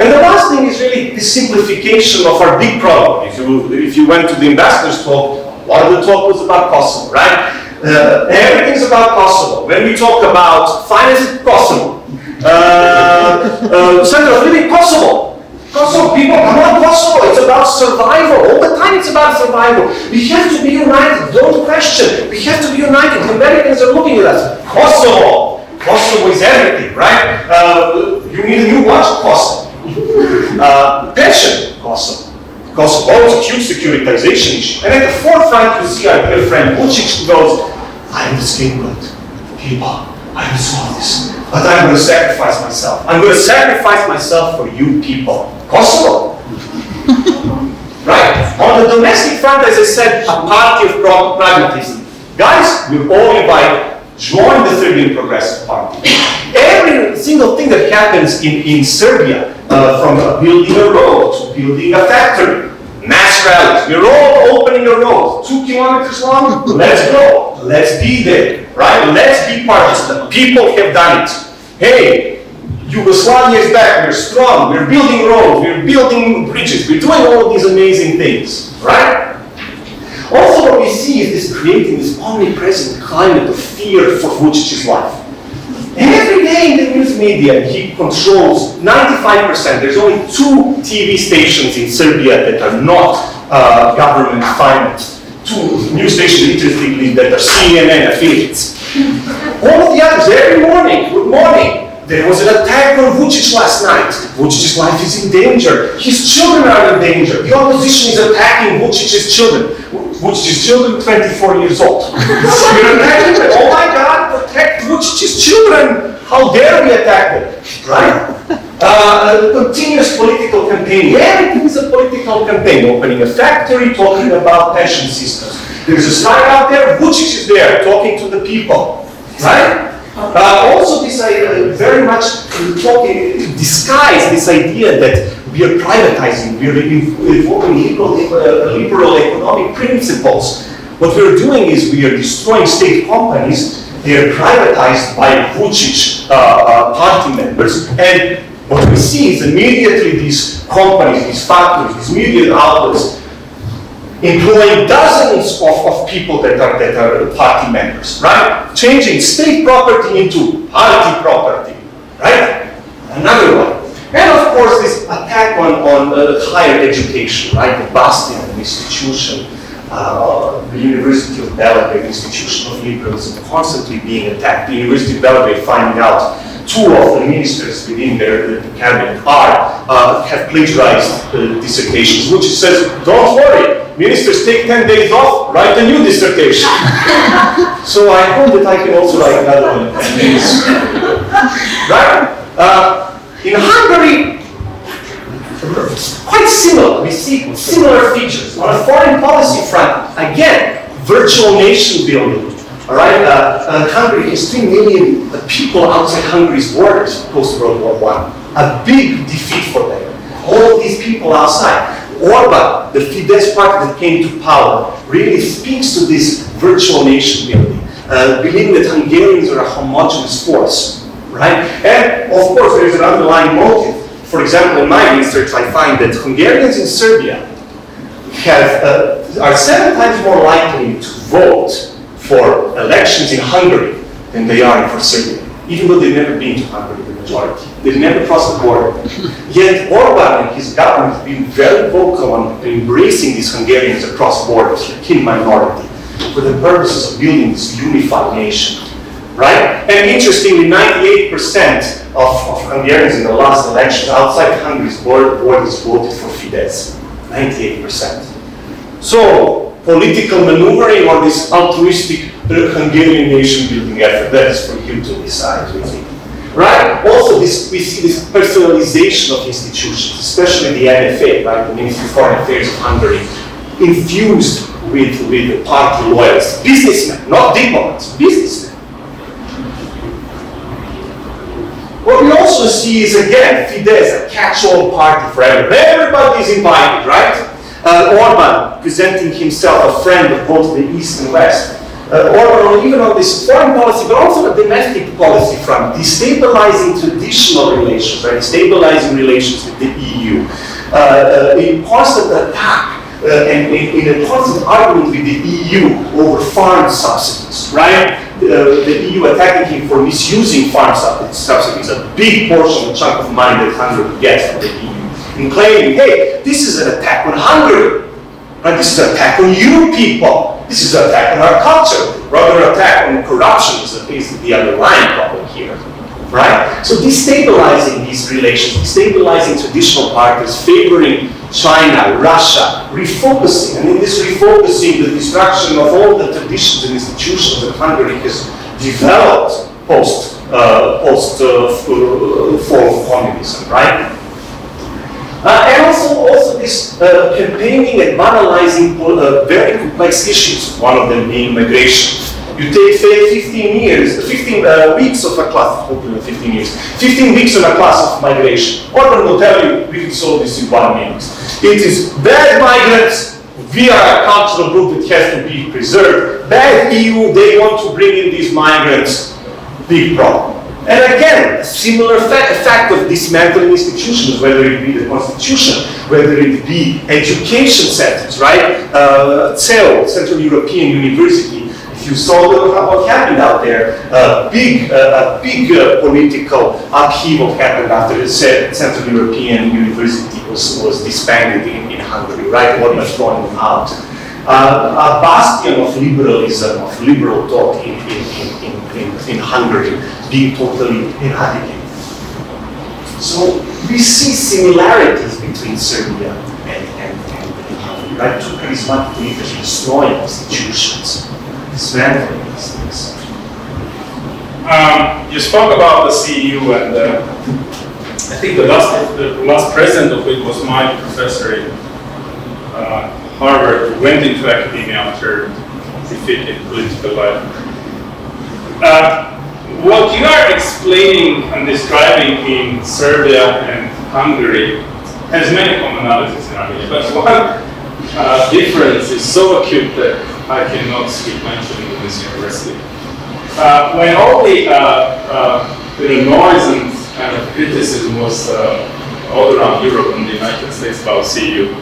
And the last thing is really the simplification of our big problem. If you went to the ambassador's talk, a lot of the talk was about Kosovo, right? Everything's about Kosovo. When we talk about finance, Kosovo. Center of living, Kosovo. Kosovo, people, come on, Kosovo, it's about survival. All the time it's about survival. We have to be united, don't question. We have to be united. The Americans are looking at us. Kosovo. Kosovo is everything, right? You need a new watch? Kosovo. Pension? Kosovo. Kosovo is a huge securitization issue. And at the forefront, you see our dear friend Vučić, who goes, I'm the scapegoat. People, I'm the smallest. But I'm going to sacrifice myself. I'm going to sacrifice myself for you people. Kosovo. Right? On the domestic front, as I said, a party of pragmatism. Guys, we're all invited. Join the Serbian Progressive Party. Every single thing that happens in Serbia, from building a road to building a factory, mass rallies, we're all opening a road, 2 kilometers long, let's go, let's be there, right? Let's be participants. People have done it. Hey, Yugoslavia is back, we're strong, we're building roads, we're building bridges, we're doing all of these amazing things, right? Also what we see is this creating this omnipresent climate of fear for Vučić's life. Every day in the news media, he controls 95%. There's only 2 TV stations in Serbia that are not government financed. 2 news stations, interestingly, that are CNN affiliates. All of the others, every morning, good morning. There was an attack on Vučić last night. Vučić's life is in danger. His children are in danger. The opposition is attacking Vučić's children. Vučić's children, 24 years old. We're attacking them. Oh my God, protect Vučić's children. How dare we attack them, right? Continuous political campaign. Everything is a political campaign. Opening a factory, talking about pension systems. There's a strike out there, Vučić is there, talking to the people, right? Also, this very much disguise this idea that we are privatizing, we are evolving liberal economic principles. What we are doing is we are destroying state companies. They are privatized by Vučić party members, and what we see is immediately these companies, these factories, these media outlets employing dozens of people that are party members, right? Changing state property into party property, right? Another one. And of course, this attack on higher education, right? The bastion of institution, the University of Belgrade, institution of liberalism, constantly being attacked. The University of Belgrade finding out 2 of the ministers within their cabinet have plagiarized dissertations, which says, don't worry, ministers take 10 days off, write a new dissertation. So I hope that I can also write another one in 10 days. Right? In Hungary, quite similar. We see similar features. On a foreign policy front, again, virtual nation building. All right, Hungary has 3 million people outside Hungary's borders post-World War I. A big defeat for them. All of these people outside. Orban, the Fidesz party that came to power, really speaks to this virtual nation building, believing that Hungarians are a homogeneous force, right? And of course, there is an underlying motive. For example, in my research, I find that Hungarians in Serbia are 7 times more likely to vote for elections in Hungary than they are for Serbia, even though they've never been to Hungary, the majority. They've never crossed the border. Yet Orban and his government have been very vocal on embracing these Hungarians across borders, the kin minority, for the purposes of building this unified nation. Right? And interestingly, 98% of Hungarians in the last election outside Hungary's borders voted for Fidesz. 98%. So, political maneuvering or this altruistic Hungarian nation building effort, that is for you to decide, really. Right? Also, we see this personalization of institutions, especially the NFA, right? The Ministry of Foreign Affairs of Hungary, infused with party loyalists. Businessmen, not diplomats, businessmen. What we also see is, again, Fidesz, a catch-all party for everyone. Everybody is invited, right? Orban presenting himself a friend of both the East and West. Orban, even on this foreign policy, but also the domestic policy front, destabilizing traditional relations, right? Destabilizing relations with the EU. A constant attack and in a constant argument with the EU over farm subsidies, right? The EU attacking him for misusing farm subsidies, a big portion, a chunk of money that Hungary gets from the EU, and claiming, hey, this is an attack on Hungary, but this is an attack on you people. This is an attack on our culture, rather attack on corruption is the underlying problem here, right? So destabilizing these relations, destabilizing traditional partners, favoring China, Russia, refocusing, and in this refocusing, the destruction of all the traditions and institutions that Hungary has developed post fall of communism, right? And also this campaigning and banalizing very complex issues, one of them being migration. You take 15 weeks of a class, hopefully 15 years, 15 weeks on a class of migration. Orban will tell you, we can solve this in 1 minute. It is bad migrants, we are a cultural group that has to be preserved. Bad EU, they want to bring in these migrants, big problem. And again, a similar fact of dismantling institutions, whether it be the constitution, whether it be education centers, right? CEU, Central European University. If you saw what happened out there, a big political upheaval happened after the Central European University was disbanded in Hungary, right? What was throwing them out. A bastion of liberalism, of liberal thought in Hungary being totally eradicated. So we see similarities between Serbia and Hungary, right? Two charismatic leaders destroying institutions, dismantling these things. You spoke about the CEU, and I think the last president of it was my professor in Harvard, who went into academia after defeating political life. What you are explaining and describing in Serbia and Hungary has many commonalities in Armenia, but one difference is so acute that I cannot speak mentioning in this university. When all the noise and kind of criticism was all around Europe and the United States about CEU,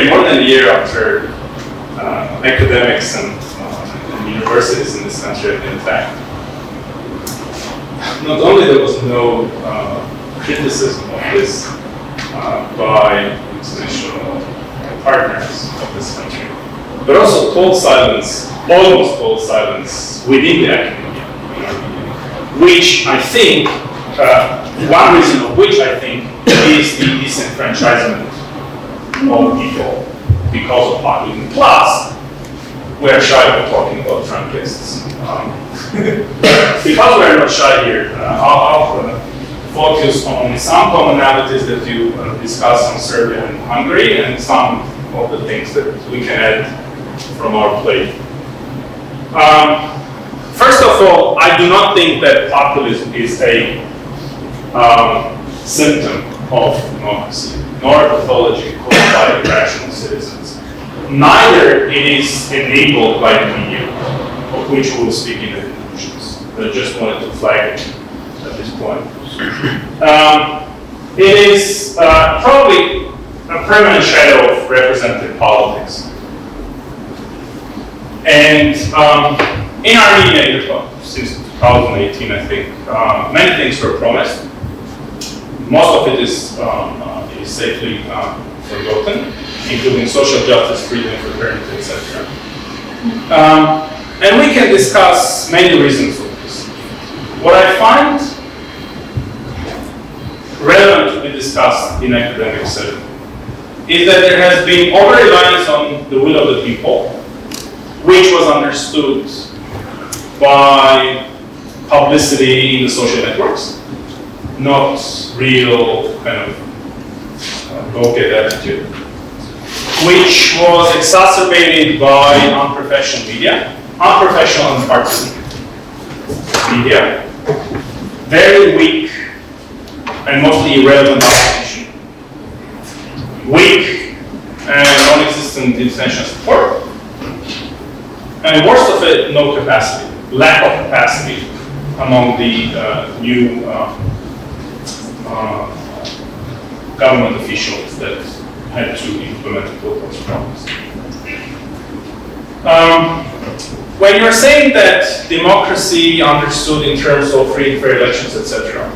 more than a year after academics and universities in this country have been attacked, not only there was no criticism of this by international partners of this country, but also almost total silence within the academia, which I think, one reason of which I think is the disenfranchisement of people because of populism. Plus, we're shy of talking about Trumpists. Because we're not shy here, I'll focus on some commonalities that you discussed on Serbia and Hungary, and some of the things that we can add from our plate. First of all, I do not think that populism is a symptom of democracy, nor a pathology caused by rational citizens. Neither it is enabled by the media, of which we will speak in the conclusions. I just wanted to flag it at this point. It is probably a permanent shadow of representative politics. And in Armenia, since 2018, I think, many things were promised. Most of it is safely forgotten, including social justice, freedom, fraternity, etc. And we can discuss many reasons for this. What I find relevant to be discussed in academic setting is that there has been over-reliance on the will of the people, which was understood by publicity in the social networks, not real kind of go-get attitude, which was exacerbated by unprofessional media, unprofessional and partisan media, very weak and mostly irrelevant opposition, weak and non-existent international support, and worst of it, no capacity, lack of capacity among the new government officials that had to implement those problems. When you're saying that democracy understood in terms of free and fair elections, etc.,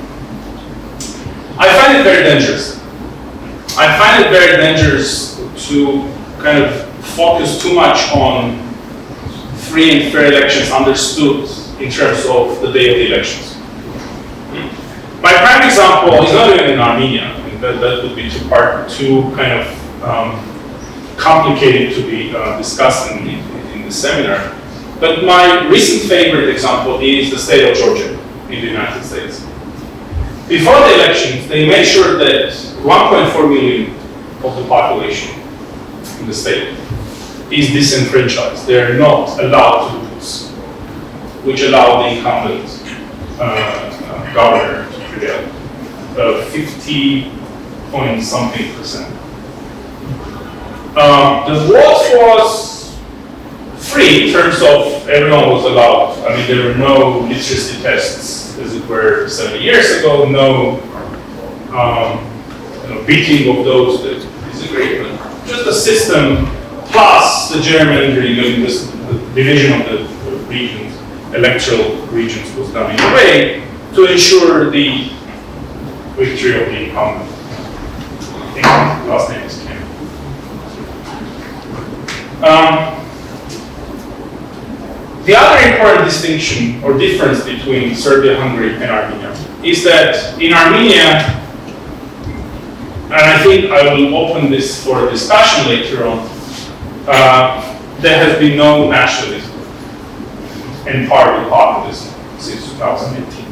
I find it very dangerous. I find it very dangerous to kind of focus too much on free and fair elections understood in terms of the day of the elections. My prime example is not even in Armenia. I mean, that would be too kind of complicated to be discussed in the seminar. But my recent favorite example is the state of Georgia in the United States. Before the elections, they made sure that 1.4 million of the population in the state is disenfranchised. They are not allowed to vote, which allowed the incumbent governor to prevail. 50-point-something%. The vote was free in terms of everyone was allowed. I mean, there were no literacy tests, as it were 70 years ago, no beating of those that disagree. But just the system plus the gerrymandering and the division of the regions, electoral regions, was done in a way to ensure the victory of the incumbent. I think the last name is Kim. The other important distinction or difference between Serbia, Hungary, and Armenia is that in Armenia, and I think I will open this for discussion later on, there has been no nationalism and partly populism since 2018.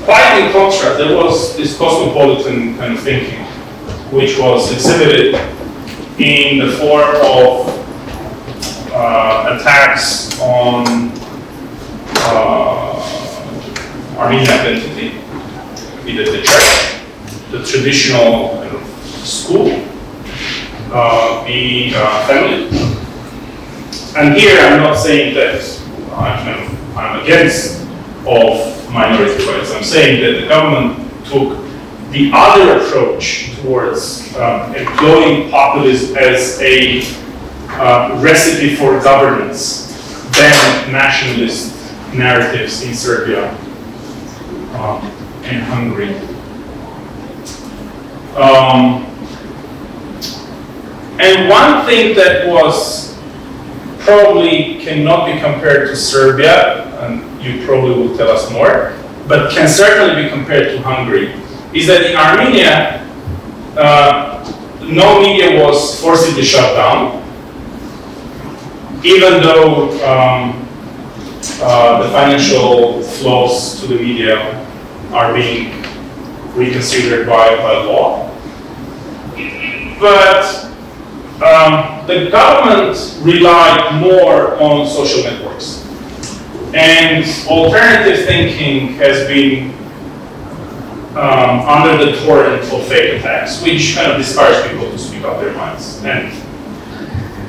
Quite in contrast, there was this cosmopolitan kind of thinking, which was exhibited in the form of attacks on Armenian identity, either the church, the traditional school, the family. And here I'm not saying that I'm against of minority rights. I'm saying that the government took the other approach towards employing populism as a recipe for governance than nationalist narratives in Serbia and Hungary. And one thing that was probably cannot be compared to Serbia, and you probably will tell us more, but can certainly be compared to Hungary, is that in Armenia, no media was forcibly shut down, even though the financial flows to the media are being reconsidered by law. But the government relied more on social networks. And alternative thinking has been under the torrent of fake attacks, which kind of discourage people to speak up their minds. And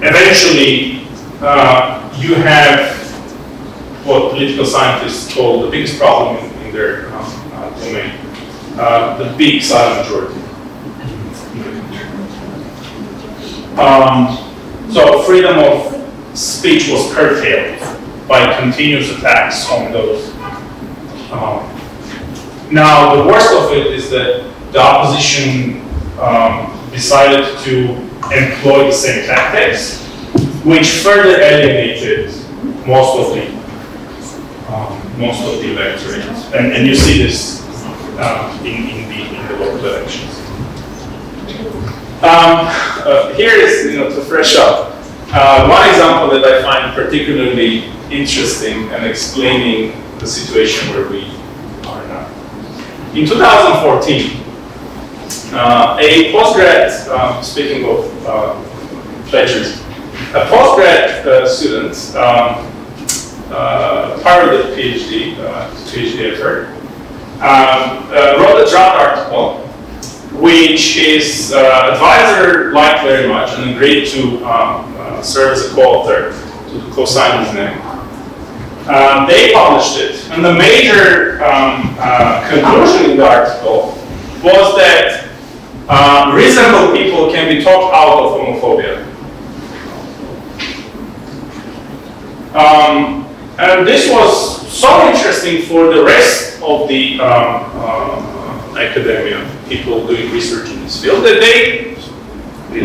eventually, you have what political scientists call the biggest problem in their domain, the big silent majority. So freedom of speech was curtailed by continuous attacks on those. Now, the worst of it is that the opposition decided to employ the same tactics, which further alienated most of the electorate, and you see this in the local elections. Here is, to fresh up, one example that I find particularly interesting and explaining the situation where we are now. In 2014, a postgrad, speaking of pledges, a postgrad student, part of the PhD effort, wrote a draft article, which his advisor liked very much and agreed to serve as a co-author, to co-sign his name. They published it, and the major conclusion in the article was that reasonable people can be talked out of homophobia. And this was so interesting for the rest of the academia, people doing research in this field, that they,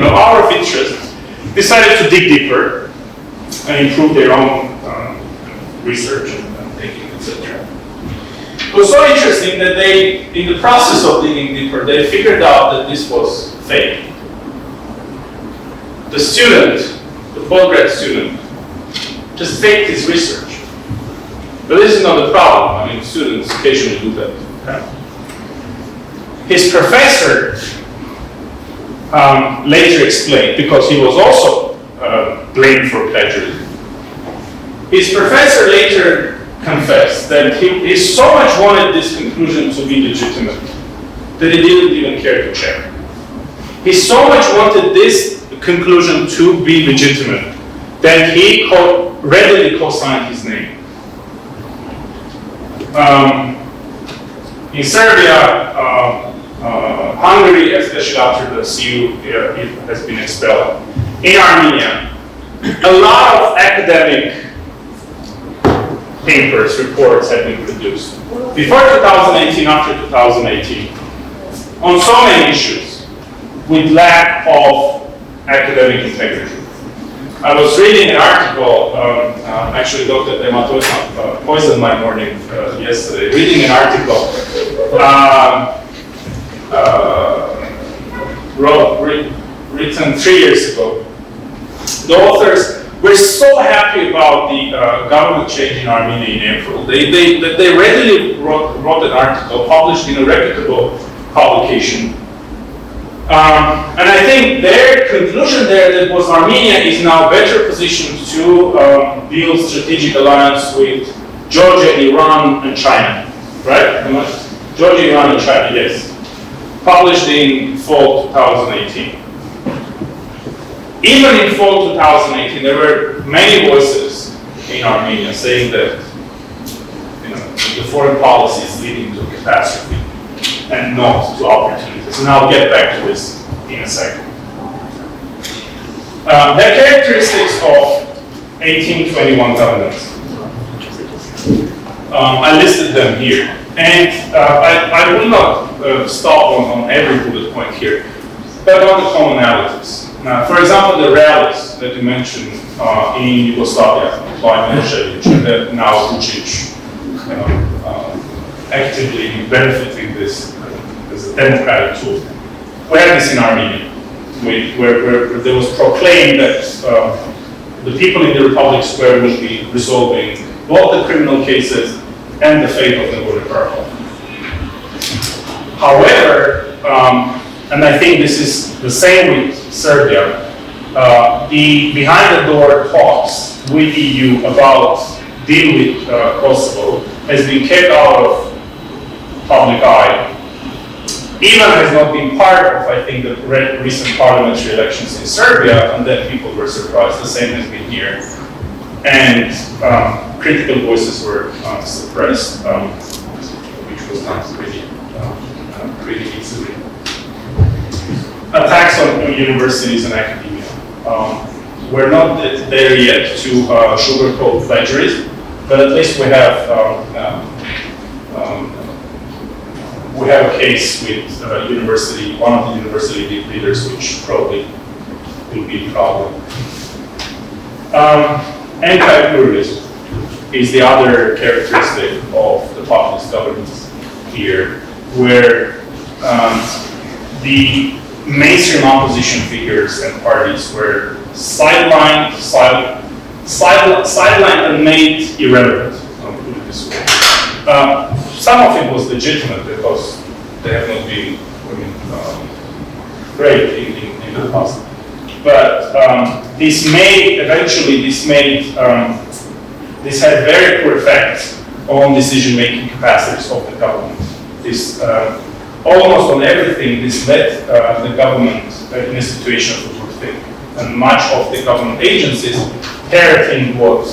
out of interest, decided to dig deeper and improve their own research and thinking, etc. It was so interesting that they, in the process of digging deeper, they figured out that this was fake. The student, the postgrad student, just faked his research. But this is not the problem. I mean, students occasionally do that. Okay? His professor later explained, because he was also blamed for plagiarism. His professor later confessed that he so much wanted this conclusion to be legitimate that he didn't even care to check. He so much wanted this conclusion to be legitimate that he readily co-signed his name. In Serbia, Hungary, especially after the CU has been expelled. In Armenia, a lot of academic papers, reports have been produced. Before 2018, after 2018, on so many issues, with lack of academic integrity. I was reading an article, actually Dr. Dematosa poisoned my morning yesterday, reading an article written 3 years ago. The authors were so happy about the government change in Armenia in April. They readily wrote an article published in a reputable publication. And I think their conclusion there that was Armenia is now better positioned to build strategic alliance with Georgia, Iran, and China, right? Georgia, Iran, and China, yes. Published in fall 2018. Even in fall 2018, there were many voices in Armenia saying that the foreign policy is leading to catastrophe and not to opportunities. And I'll get back to this in a second. The characteristics of 1821 governance. I listed them here. And I will not stop on every bullet point here, but on the commonalities. For example, the rallies that you mentioned in Yugoslavia by Milosevic and that now Vučić actively benefiting this as a democratic tool. We had this in Armenia, where there was proclaimed that the people in the Republic Square will be resolving both the criminal cases and the fate of Nagorno-Karabakh. However, and I think this is the same with Serbia, the behind-the-door talks with EU about deal with Kosovo has been kept out of public eye. Even has not been part of, I think, the recent parliamentary elections in Serbia, and then people were surprised. The same has been here. And critical voices were suppressed, which was not pretty easily. Attacks on universities and academia. We're not there yet to sugarcoat plagiarism, but at least we have a case with one of the university leaders, which probably will be a problem. Anti-pluralism is the other characteristic of the populist governments here, where the mainstream opposition figures and parties were sidelined and made irrelevant, I'll put it this way. Some of it was legitimate because they have not been great in the past. But this had very poor effects on decision-making capacities of the government. This almost on everything, this led the government in a situation of groupthink, and much of the government agencies parroting what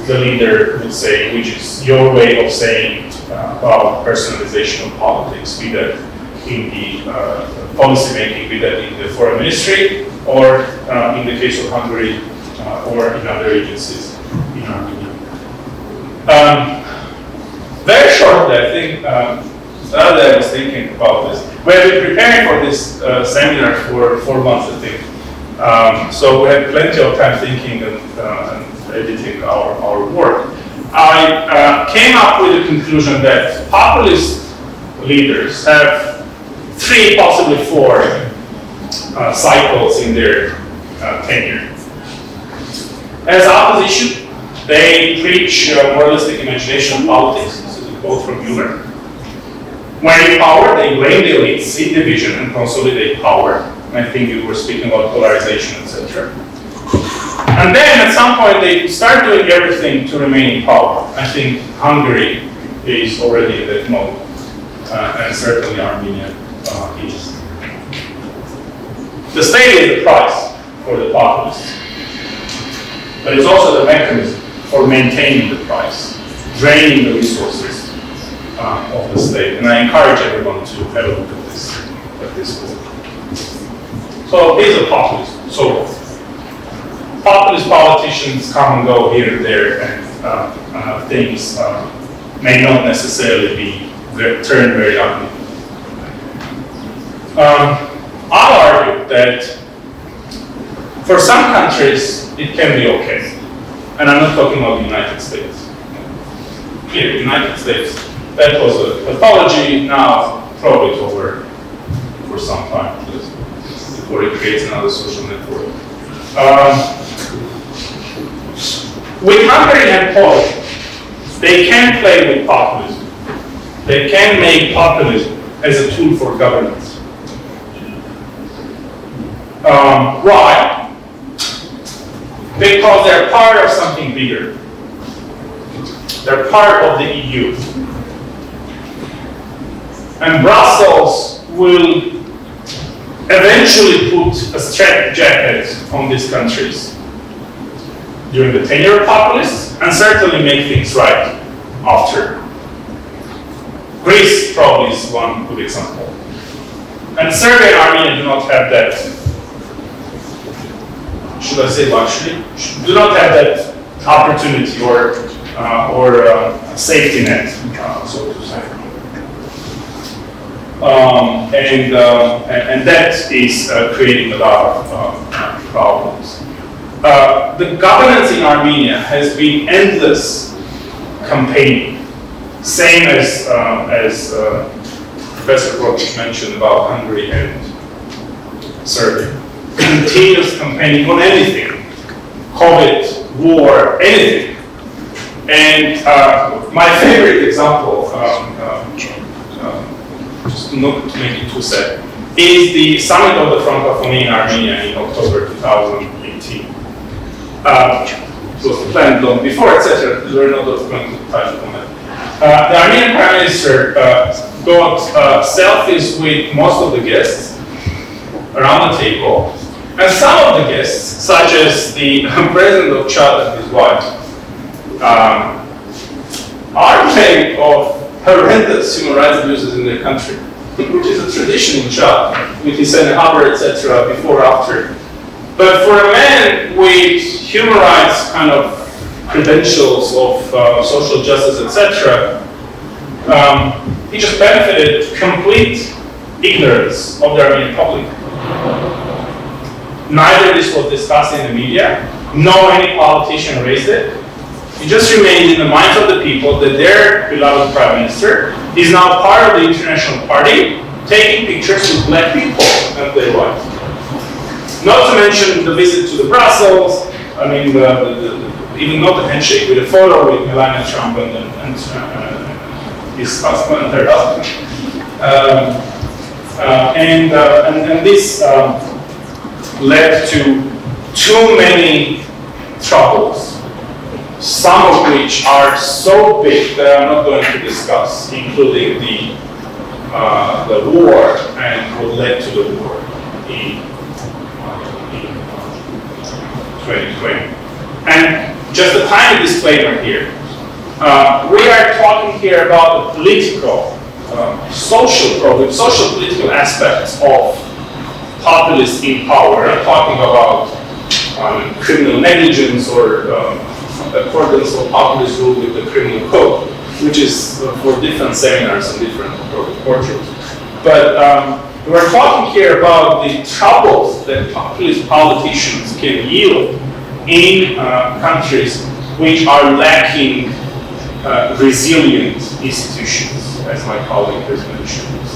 the leader would say, which is your way of saying about personalization of politics, be that in the policy making, be that in the foreign ministry or in the case of Hungary or in other agencies in Armenia. Very shortly, I think, the other day I was thinking about this. We have been preparing for this seminar for 4 months, I think. So we had plenty of time thinking and editing our work. I came up with the conclusion that populist leaders have 3, possibly 4 cycles in their tenure. As opposition, they preach moralistic imagination of politics, this is a quote from Mueller. When in power, they blame the elites, seek division, and consolidate power. I think you were speaking about polarization, etc. And then at some point, they start doing everything to remain in power. I think Hungary is already in that mode, and certainly Armenia is. The state is the price for the populists, but it's also the mechanism for maintaining the price, draining the resources of the state. And I encourage everyone to have a look at this book. So these are populists. So populist politicians come and go here and there, and things may not necessarily be turned very ugly. I'll argue that for some countries it can be okay, and I'm not talking about the United States. Here, the United States, that was a pathology. Now probably it's over for some time before it creates another social network. With Hungary and Poland, they can play with populism. They can make populism as a tool for governance. Why? Because they're part of something bigger. They're part of the EU. And Brussels will eventually put a straitjacket on these countries during the tenure of populists, and certainly make things right after. Greece probably is one good example. And Serbia and Armenia do not have that, should I say luxury? Do not have that opportunity or safety net, so to say. And that is creating a lot of problems. The governance in Armenia has been endless campaigning, same as Professor Prokic mentioned about Hungary and Serbia. Continuous campaigning on anything, COVID, war, anything. And my favorite example, just not to make it too sad, is the summit of the Francophonie in Armenia in October 2018. It was planned long before, etc. We're not going to touch on that. The Armenian Prime Minister got selfies with most of the guests around the table, and some of the guests, such as the President of Chad and his wife, are claiming of horrendous human rights abuses in their country, which is a tradition in Chad, with his Harbor, etc., before, after. But for a man with human rights kind of credentials of social justice, etc., he just benefited complete ignorance of the Armenian public. Neither this was discussed in the media, nor any politician raised it. It just remained in the minds of the people that their beloved prime minister is now part of the international party, taking pictures with black people and their wives. Not to mention the visit to the Brussels, I mean, even not the handshake, with a photo with Melania Trump and his husband and her husband. And this led to too many troubles, some of which are so big that I'm not going to discuss, including the war and what led to the war in 2020. And just a tiny disclaimer here. We are talking here about the political social problems, social political aspects of populists in power. I'm talking about criminal negligence or accordance of populist rule with the criminal code, which is for different seminars and different workshops. But we're talking here about the troubles that populist politicians can yield in countries which are lacking resilient institutions, as my colleague has mentioned.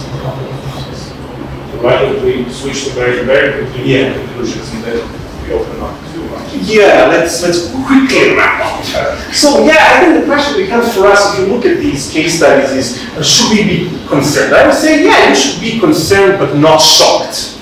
So why don't we switch to very, very quickly conclusions and then we open up to Yeah, let's quickly wrap up. So yeah, I think the question becomes for us, if you look at these case studies, is should we be concerned? I would say, yeah, you should be concerned but not shocked,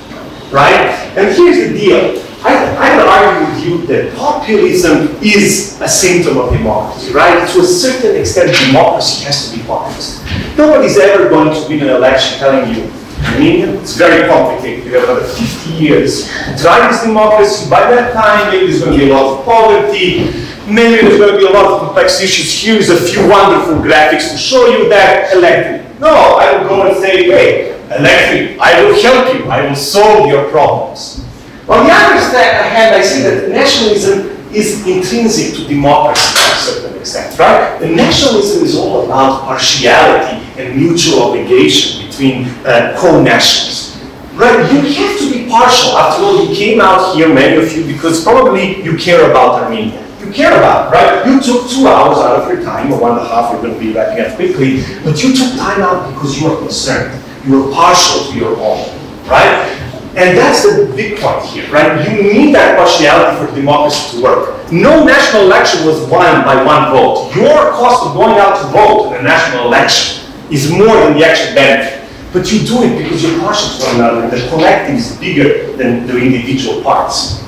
right? And here's the deal. I would argue with you that populism is a symptom of democracy, right? To a certain extent, democracy has to be populist. Nobody's ever going to win an election telling you, I mean, it's very complicated. You have another 50 years to try this democracy. By that time, maybe there's going to be a lot of poverty. Maybe there's going to be a lot of complex issues. Here's a few wonderful graphics to show you that. Elect me. No, I will go and say, hey, elect me. I will help you. I will solve your problems. On the other hand, I say that nationalism is intrinsic to democracy to a certain extent, right? The nationalism is all about partiality and mutual obligation between co-nationals, right? You have to be partial. After all, you came out here, many of you, because probably you care about Armenia. You care about it, right? You took 2 hours out of your time, or 1.5, we're going to be wrapping up quickly, but you took time out because you are concerned. You are partial to your own, right? And that's the big point here, right? You need that partiality for democracy to work. No national election was won by one vote. Your cost of going out to vote in a national election is more than the actual benefit. But you do it because you're partial to one another, and the collective is bigger than the individual parts.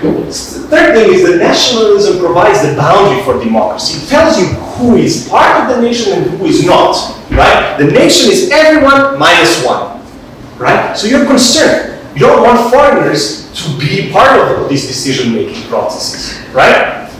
The third thing is that nationalism provides the boundary for democracy. It tells you who is part of the nation and who is not, right? The nation is everyone minus one, right? So you're concerned. You don't want foreigners to be part of these decision-making processes, right?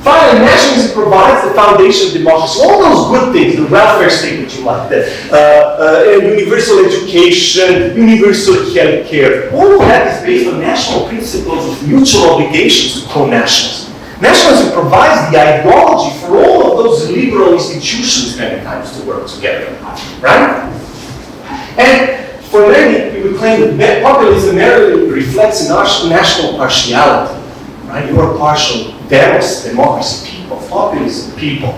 Finally, nationalism provides the foundation of democracy. All those good things, the welfare state that you like, the universal education, universal health care, all of that is based on national principles of mutual obligations to co-nationals. Nationalism provides the ideology for all of those liberal institutions many times to work together, right? And for many, we would claim that populism merely reflects a national partiality, right? You are partial democracy people, populism people,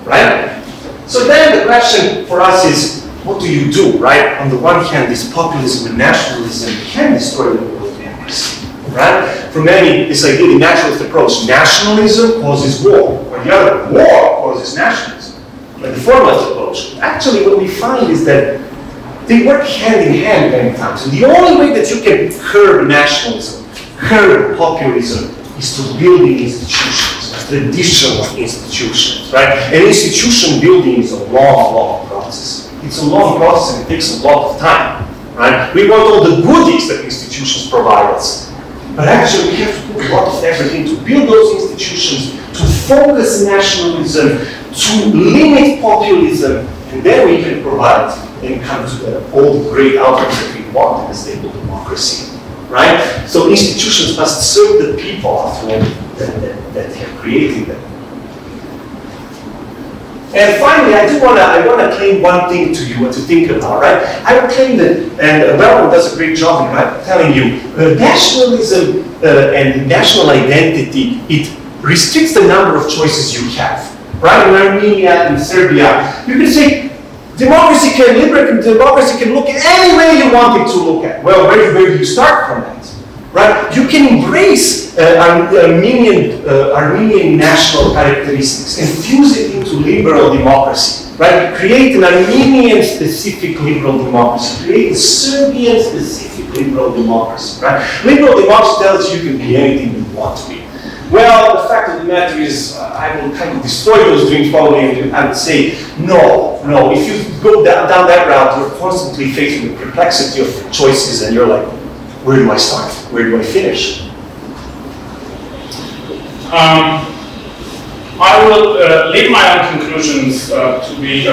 right? So then the question for us is, what do you do, right? On the one hand, this populism and nationalism can destroy the world democracy, right? For many, this idea, the naturalist approach, nationalism causes war, or the other, war causes nationalism. But the formalist approach, actually what we find is that they work hand in hand many times. And the only way that you can curb nationalism, curb populism, is to building institutions, traditional institutions, right? And institution building is a long, long process. It's a long process and it takes a lot of time, right? We want all the goodies that institutions provide us. But actually we have to put a lot of effort into build those institutions, to focus nationalism, to limit populism, and then we can provide and come to all the great outcomes that we want in a stable democracy, right? So institutions must serve the people, after all, that have created them. And finally, I want to claim one thing to you to think about, right? I would claim that, and Belmont does a great job in telling you, nationalism and national identity, it restricts the number of choices you have, right? In Armenia and Serbia, you can say, democracy can look at any way you want it to look at. Well, where do you start from that? Right? You can embrace Armenian national characteristics and fuse it into liberal democracy. Right? Create an Armenian-specific liberal democracy. Create a Serbian-specific liberal democracy. Right? Liberal democracy tells you can be anything you want to be. Well, the fact of the matter is, I will kind of destroy those dreams probably, and I would say, no. If you go down that route, you're constantly facing the complexity of choices, and you're like, where do I start? Where do I finish? I will leave my own conclusions to be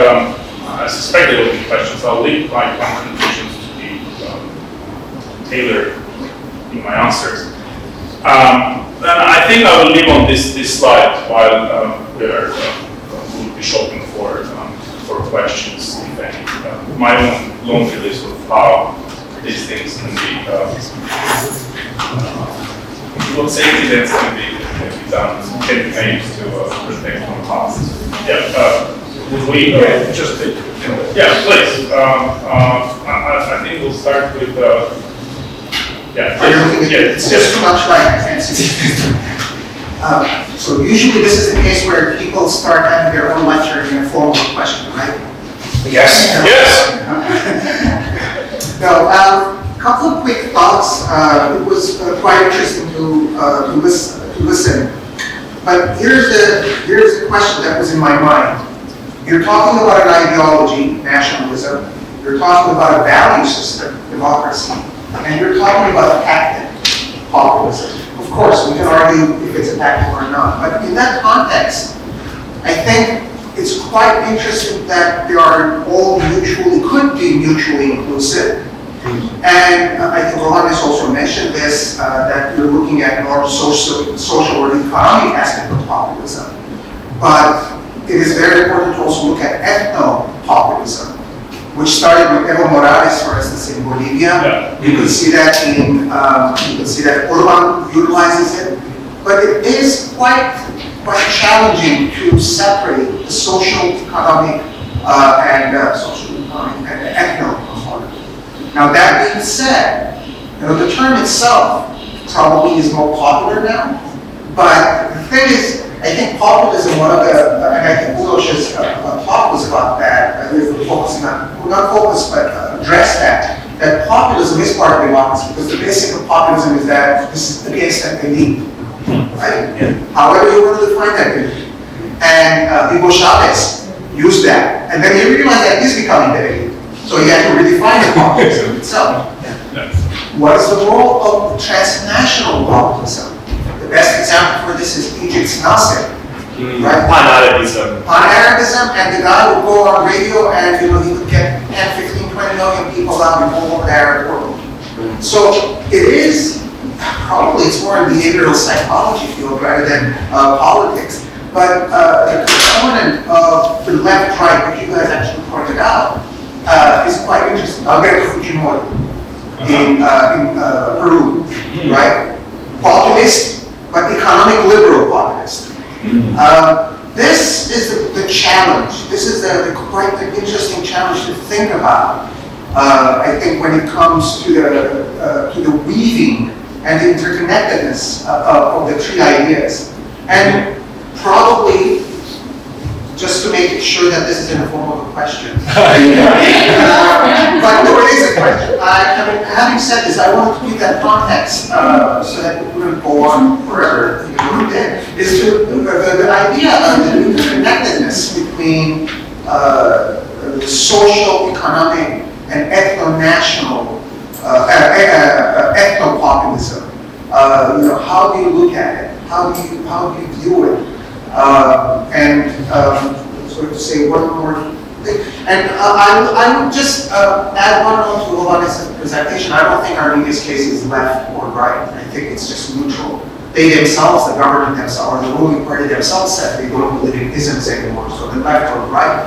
I suspect there will be questions. I'll leave my conclusions to be tailored in my answers. Then I think I will leave on this slide while we'll be shopping for questions, if any. My own laundry list of how these things can be, what safety nets can be done, can be made to protect from past. Yeah, we just yeah, please. I think we'll start with It's just too much light, I can't see. So usually this is the case where people start having their own lecture in a formal question, right? Yes. Yes. No, a couple of quick thoughts. It was quite interesting to listen. But here's the question that was in my mind. You're talking about an ideology, nationalism. You're talking about a value system, democracy. And you're talking about tactic, populism. Of course, we can argue if it's a tactic or not. But in that context, I think it's quite interesting that they are all could be mutually inclusive. And I think Hovhannes also mentioned this, that you're looking at more social or economic aspect of populism. But it is very important to also look at ethno-populism, which started with Evo Morales, for instance, in Bolivia. Yeah. You can see that Orban utilizes it. But it is quite challenging to separate the social, economic, and ethno component. Now that being said, the term itself probably is more popular now. But the thing is, I think populism, and I think Uros's talk was about that, focusing on, not focus, but address that populism is part of democracy, because the basic of populism is that this is against an elite, right? Yeah. However you want to define that elite. And Hugo Chavez used that, and then he realized that he's becoming the elite. So he had to redefine the populism itself. Yeah. What is the role of transnational populism? The best example for this is Egypt's Nasser, right? Pan-Arabism. Pan-Arabism, and the guy would go on radio and he would get 10, 15, 20 million people out in all over the Arab world. So it is, probably it's more in behavioral psychology field rather than politics. But the component of the left-right, which you guys actually pointed out, is quite interesting. Alberto Fujimori in Peru, right? Populist, but economic liberal populist. This is the challenge. This is quite an interesting challenge to think about. I think when it comes to the weaving and the interconnectedness of the three ideas, and probably just to make sure that this is in the form of a question. But no, it is a question. Having said this, I want to keep that context so that we wouldn't go on forever. Is the idea of the interconnectedness between the social, economic, and ethno-national, ethno-populism. How do you look at it? How do you view it? Sort of say one more thing. And I would just add one more to Hovhannes' presentation. I don't think Armenia's case is left or right. I think it's just neutral. They themselves, the government themselves, or the ruling party themselves said they don't believe in isms anymore. So the left or right,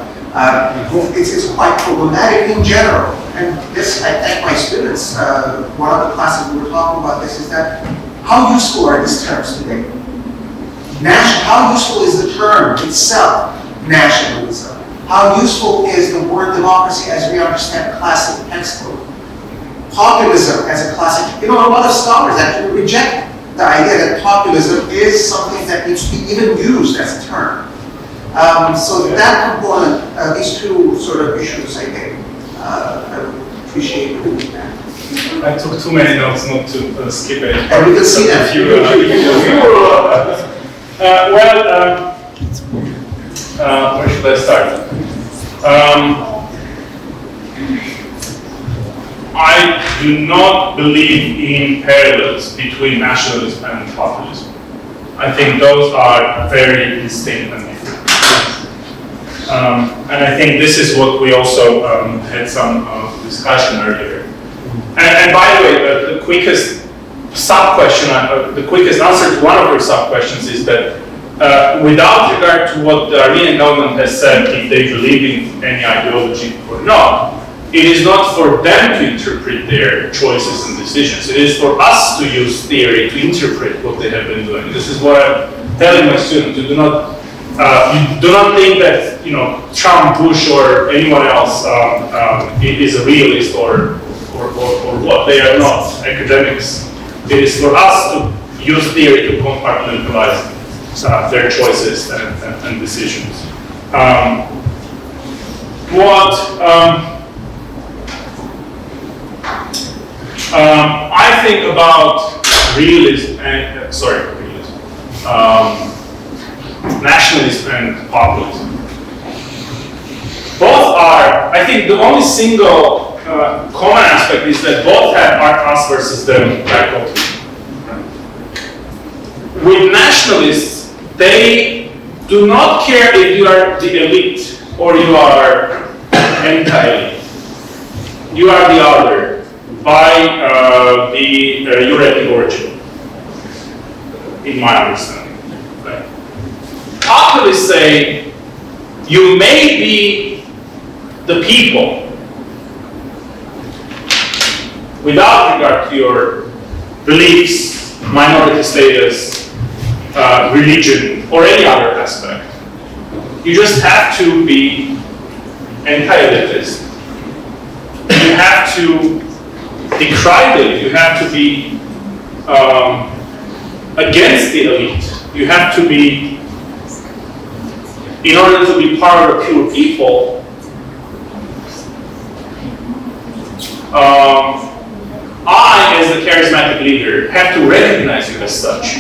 it's quite problematic in general. And this, I thank my students. One of the classes we were talking about this is that how useful are these terms today? How useful is the term itself, nationalism? How useful is the word democracy as we understand classic textbook? Populism as a classic, a lot of scholars actually reject the idea that populism is something that needs to be even used as a term. So that component, these two sort of issues, I think, I would appreciate you doing that. I took too many notes not to skip it. And we can see that. Where should I start? I do not believe in parallels between nationalism and populism. I think those are very distinct and different. And I think this is what we also had some discussion earlier. And by the way, the quickest sub-question, the quickest answer to one of your sub-questions is that without regard to what the Armenian government has said, if they believe in any ideology or not, it is not for them to interpret their choices and decisions. It is for us to use theory to interpret what they have been doing. This is what I'm telling my students. You do not think that Trump, Bush, or anyone else is a realist or what. They are not academics. It is for us to use theory to compartmentalize their choices and decisions. I think about realism and nationalism and populism. Both are, I think the only single common aspect is that both have us versus them dichotomy. With nationalists, they do not care if you are the elite or you are anti-elite. You are the other by your ethnic origin, in my understanding. Right? Populists say you may be the people without regard to your beliefs, minority status, religion, or any other aspect. You just have to be anti-elitist. You have to decry the elite. You have to be against the elite. You have to be, in order to be part of the pure people, I, as the charismatic leader, have to recognize you as such.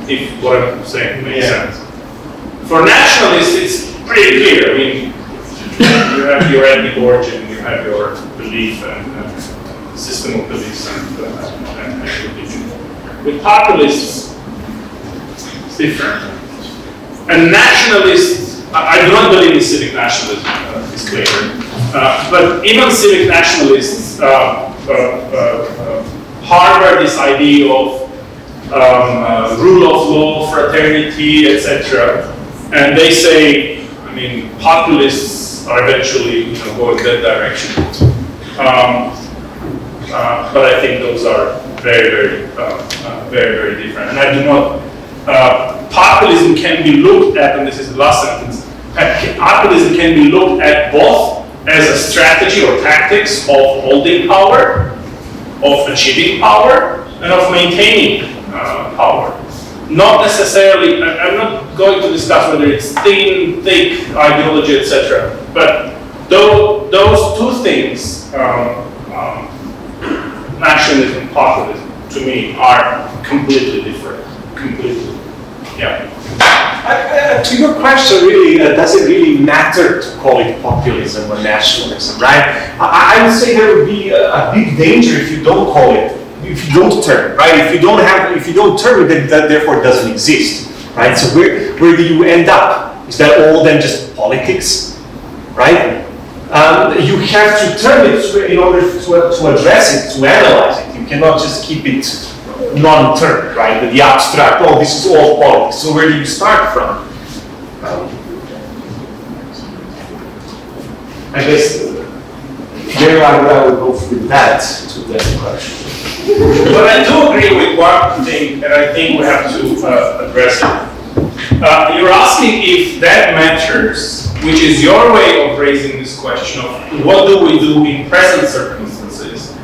If what I'm saying makes sense. For nationalists, it's pretty clear. I mean, you have your ethnic origin, you have your belief and system of beliefs and religion. With populists, it's different. And nationalists, I do not believe in civic nationalism, disclaimer. But even civic nationalists harbor this idea of rule of law, fraternity, etc. And they say, I mean, populists are eventually going that direction. But I think those are very, very different. And I do not, populism can be looked at, and this is the last sentence, populism can be looked at both as a strategy or tactics of holding power, of achieving power, and of maintaining power. Not necessarily, I'm not going to discuss whether it's thin, thick, ideology, etc. But those two things, nationalism and populism, to me, are completely different. Completely. Yeah. To your question, really, does it really matter to call it populism or nationalism, right? I would say there would be a big danger if you don't call it, if you don't term, right? If you don't term it, then that therefore doesn't exist, right? So where do you end up? Is that all then just politics, right? You have to term it in order to address it, to analyze it. You cannot just keep it non-termed, right? The abstract, oh, this is all politics. So where do you start from? I guess there I would go with that to that question. But I do agree with one thing, and I think we have to address it. You're asking if that matters, which is your way of raising this question of what do we do in present circumstances?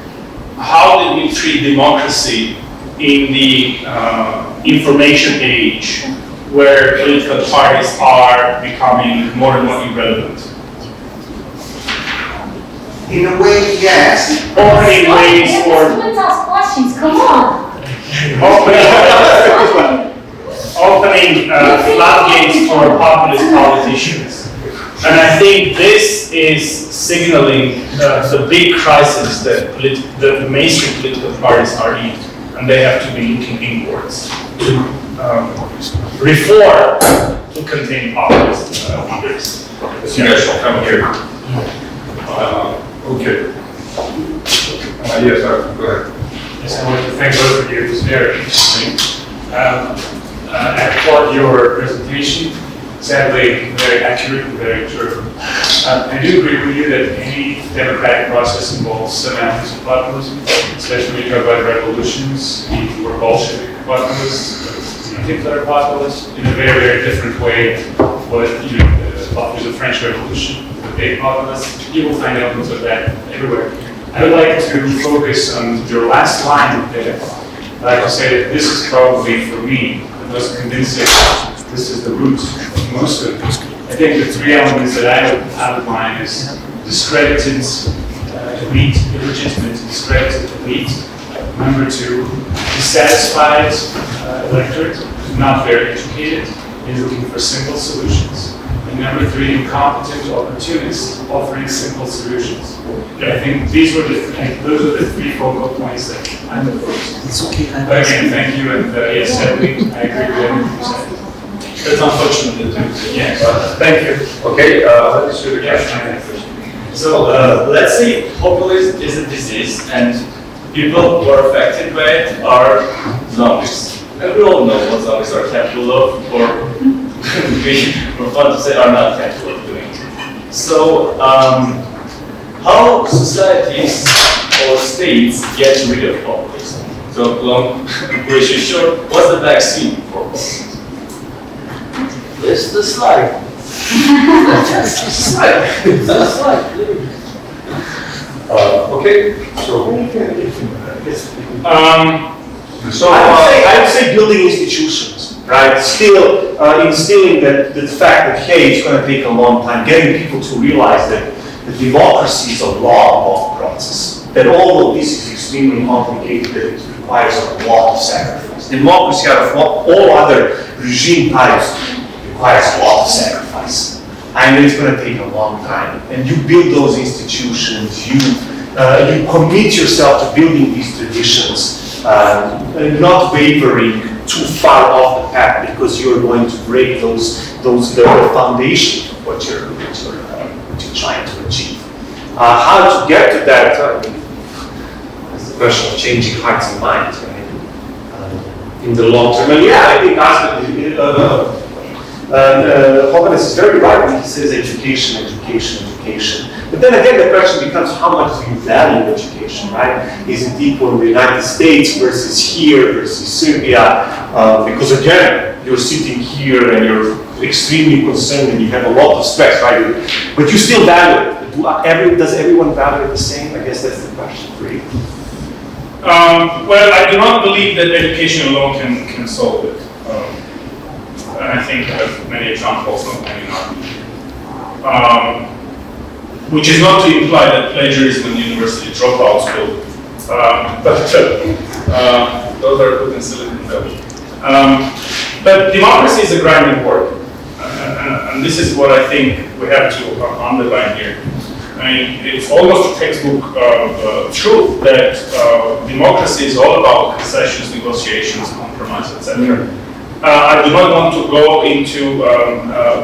How did we treat democracy in the information age, where political parties are becoming more and more irrelevant? In a way, yes. Opening ways for Students ask questions, come on. opening floodgates for populist politicians. And I think this is signaling the big crisis that the mainstream political parties are in. and they have to be looking inwards to reform to contain populist leaders. Yes, come here. Okay. Yes, go ahead. Yes, I want to thank both of you. It was very interesting. I applaud your presentation. Sadly, very accurate and very true. I do agree with you that any democratic process involves some elements of populism, especially when you talk about revolutions. People were Bolshevik populists, Hitler populist, in a very, very different way. What there's a French Revolution, the big populist. You will find elements of that everywhere. I would like to focus on your last line there. I'd like to say that this is probably, for me, the most convincing. This is the root of most of it. I think the three elements that I would outline is discredited elite, illegitimate discredited elite. Number two, dissatisfied electorate, not very educated, is looking for simple solutions. And number three, incompetent opportunists offering simple solutions. I think those are the three focal points that I'm proposing. It's okay. But again, thank you, and yes, sadly, I agree with everything you said. That's unfortunate. Yes. Thank you. Okay, let's do the question. So let's say populism is a disease and people who are affected by it are zombies. And we all know what zombies are capable of, or we're fun to say are not capable of doing. So how societies or states get rid of populism? So long question short, what's the vaccine for populism? It's the slide. Okay, so I would say building institutions, right? Still instilling the fact that, hey, it's going to take a long time, getting people to realize that the democracy is a long process, that all of this is extremely complicated, that it requires a lot of sacrifice. Democracy, out of all other regime types, requires a lot of sacrifice. I know it's going to take a long time. And you build those institutions, you commit yourself to building these traditions, and not wavering too far off the path because you're going to break the foundation of what you're trying to achieve. How to get to that is the question of changing hearts and minds, right? In the long term. And yeah, I think Hovhannes is very right when he says education. But then again, the question becomes how much do you value education, right? Is it equal in the United States versus here versus Serbia? Because again, you're sitting here and you're extremely concerned and you have a lot of stress, right? But you still value it. Does everyone value it the same? I guess that's the question for you. Well, I do not believe that education alone can solve it. And I think I have many examples of many not. Which is not to imply that plagiarism and university dropouts will, those are put in Silicon Valley. But democracy is a grinding work. And this is what I think we have to underline here. I mean, it's almost a textbook truth that democracy is all about concessions, negotiations, compromise, etc. I do not want to go into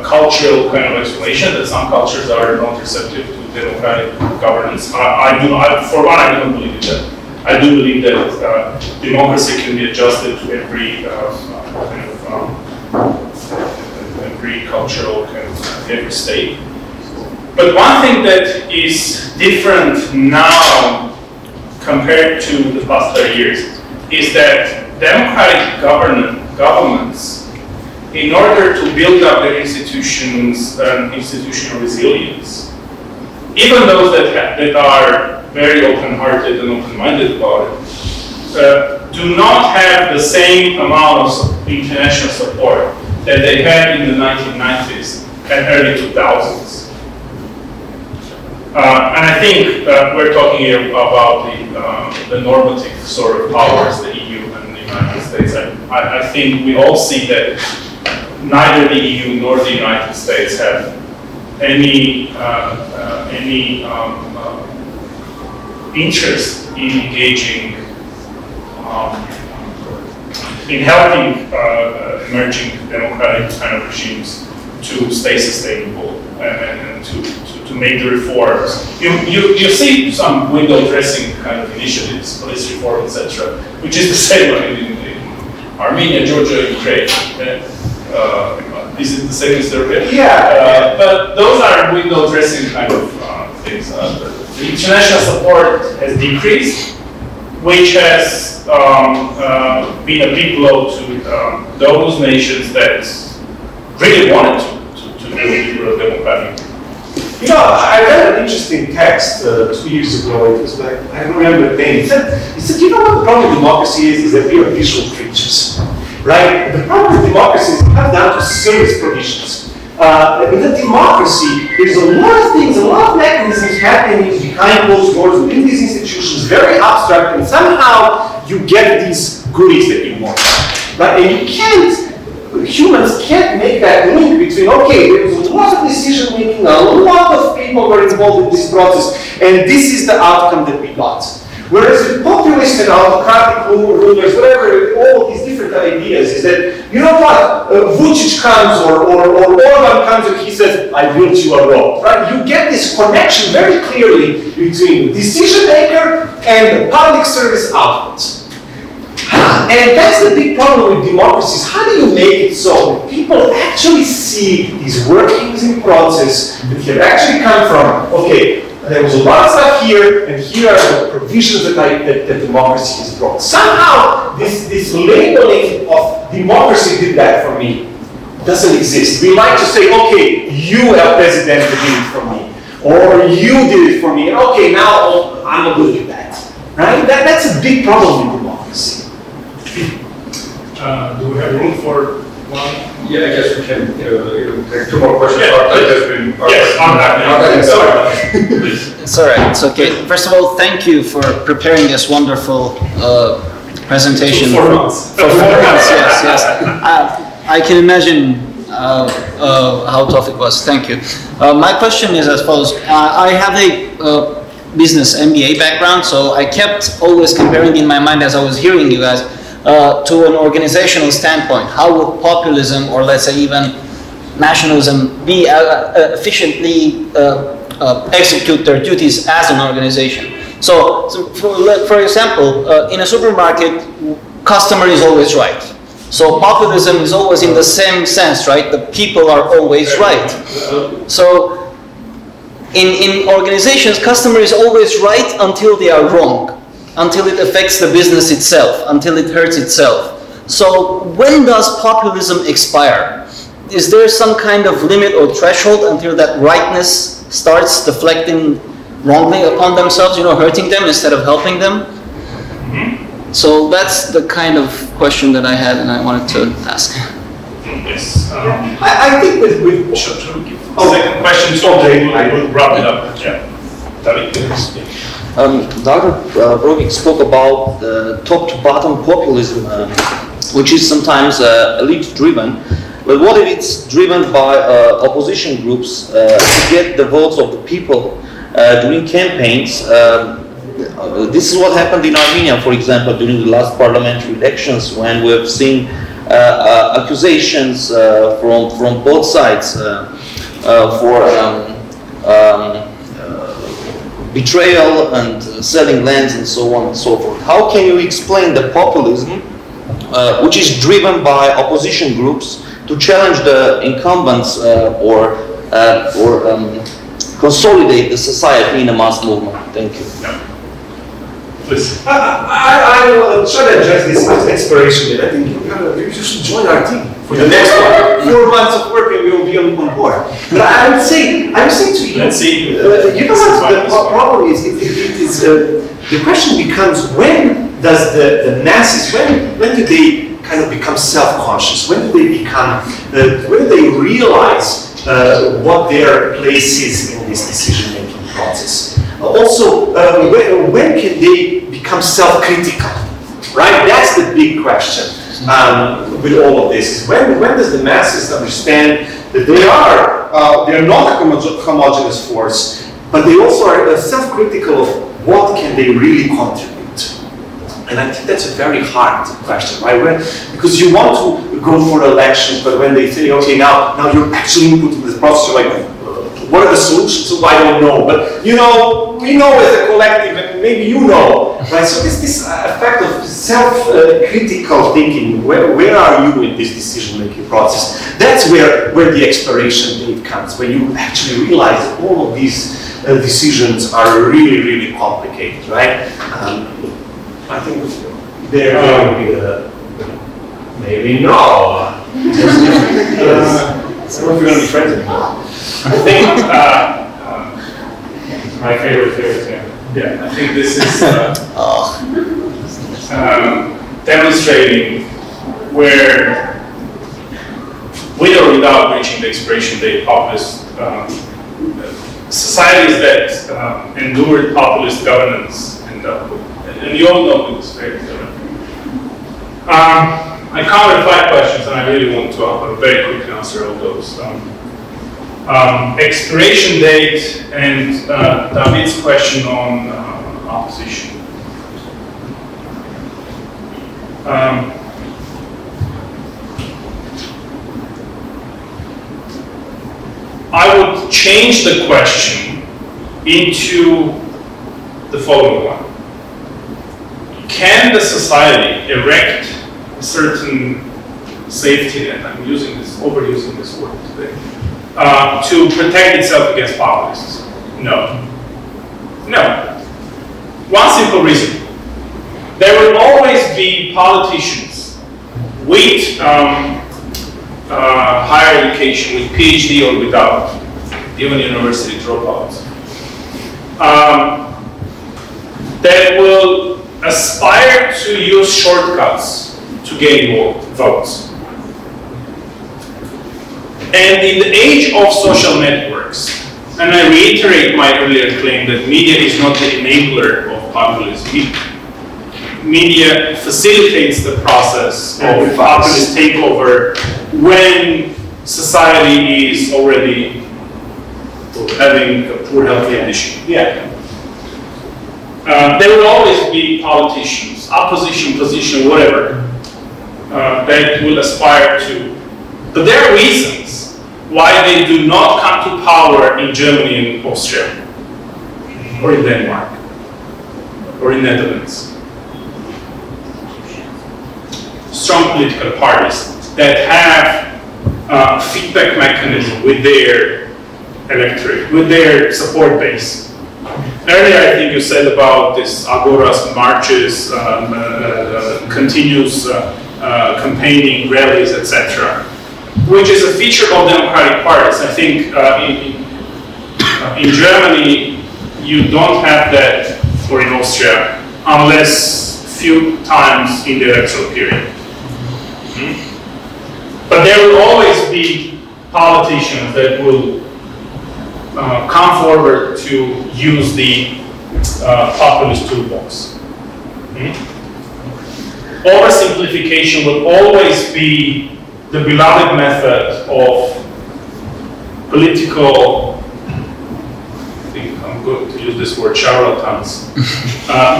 cultural kind of explanation that some cultures are not receptive to democratic governance. For one, I don't believe in that. I do believe that democracy can be adjusted to every every cultural kind of every state. But one thing that is different now compared to the past 30 years is that democratic governments, in order to build up their institutions and institutional resilience, even those that are very open-hearted and open-minded about it, do not have the same amount of international support that they had in the 1990s and early 2000s. And I think we're talking here about the normative sort of powers, the EU and the United States. I think we all see that neither the EU nor the United States have any interest in engaging in helping emerging democratic kind of regimes to stay sustainable and to make the reforms. You see some window dressing kind of initiatives, police reform, etc., which is the same in Armenia, Georgia, Ukraine. Is it the same in Serbia? Yeah. But those are window dressing kind of things. The international support has decreased, which has been a big blow to those nations that really wanted to build a democratic. You know, I read an interesting text 2 years ago. It was like, I don't remember the name. It said, you know what the problem with democracy is that we are visual creatures, right? The problem with democracy is it comes down to service provisions. In the democracy, there's a lot of things, a lot of mechanisms happening behind closed doors within these institutions, very abstract, and somehow you get these goodies that you want. Right? And humans can't make that link between, okay, there's a lot of decision making, a lot of people were involved in this process, and this is the outcome that we got. Whereas with populist and autocratic rulers, whatever, all these different ideas is that, you know what, Vucic comes or Orban comes and he says, I built you a road, right? You get this connection very clearly between the decision maker and the public service outputs. And that's the big problem with democracies. How do you make it so that people actually see these workings in process that have actually come from, okay, there was a lot of stuff here, and here are the provisions that democracy has brought. Somehow, this labeling of democracy did that for me doesn't exist. We like to say, okay, you, El President, did it for me, or you did it for me, and okay, now I'm good with that. Right? That's a big problem with democracy. Do we have room for one? Yeah, I guess we can take two more questions. Please. It's all right. It's okay. First of all, thank you for preparing this wonderful presentation. 4 months. For 4 months, yes. I can imagine how tough it was. Thank you. My question is as follows. I have a business MBA background, so I kept always comparing in my mind as I was hearing you guys to an organizational standpoint. How will populism, or let's say even nationalism, be efficiently execute their duties as an organization? So for example, in a supermarket, customer is always right. So populism is always in the same sense, right? The people are always right. So in organizations, customer is always right until they are wrong, until it affects the business itself, until it hurts itself. So when does populism expire? Is there some kind of limit or threshold until that rightness starts deflecting wrongly upon themselves, hurting them instead of helping them? So that's the kind of question that I had and I wanted to ask. Yes. I think with second question, so I will wrap it up. Yeah. David. Dr. Prokic spoke about top-to-bottom populism, which is sometimes elite-driven. But what if it's driven by opposition groups to get the votes of the people during campaigns? This is what happened in Armenia, for example, during the last parliamentary elections, when we have seen accusations from both sides for betrayal and selling lands and so on and so forth. How can you explain the populism which is driven by opposition groups to challenge the incumbents or consolidate the society in a mass movement? Thank you. Yeah. Please. I will try to address this expiration bit. I think you should join our team for the next one. 4 months of work and we will be on board. But I'm saying to you, Let's see. you know what the problem is? The question becomes, when does the masses, when do they kind of become self-conscious? When do they realize what their place is in this decision-making process? Also, when can they become self-critical? Right? That's the big question with all of this. When does the masses understand that they are not a homogeneous force, but they also are self-critical of what can they really contribute? And I think that's a very hard question, right? Because you want to go for elections, but when they say, okay, now you're actually inputting this process, you're like, what are the solutions? So I don't know. But we know as a collective, and maybe you know, right? So this effect of self-critical thinking, where are you in this decision-making process? That's where the expiration date comes, when you actually realize that all of these decisions are really, really complicated, right? I think there would be maybe no. Yes. I don't know if we're going to be friends anymore. I think my favorite thing. Yeah, I think this is demonstrating where, with or without reaching the expiration date, populist societies that endured populist governance end up with, and you all know this, right? I covered 5 questions, and I really want to very quickly answer all those. Expiration date and David's question on opposition. I would change the question into the following one. Can the society erect a certain safety net, I'm overusing this word today, to protect itself against populists? No. No. One simple reason. There will always be politicians with higher education, with PhD or without, even university dropouts, that will aspire to use shortcuts to gain more votes. And in the age of social networks, and I reiterate my earlier claim that media is not the enabler of populism. Media facilitates the process of populist takeover when society is already having a poor health condition. Yeah. There will always be politicians, opposition, position, whatever, that will aspire to. But there are reasons why they do not come to power in Germany and Austria, or in Denmark, or in Netherlands. Strong political parties that have feedback mechanism with their electorate, with their support base. Earlier, I think you said about this agoras, marches, continuous campaigning, rallies, etc., which is a feature of democratic parties. I think in Germany, you don't have that, or in Austria, unless few times in the electoral period. But there will always be politicians that will come forward to use the populist toolbox. Oversimplification will always be the beloved method of political, I think I'm going to use this word, charlatans,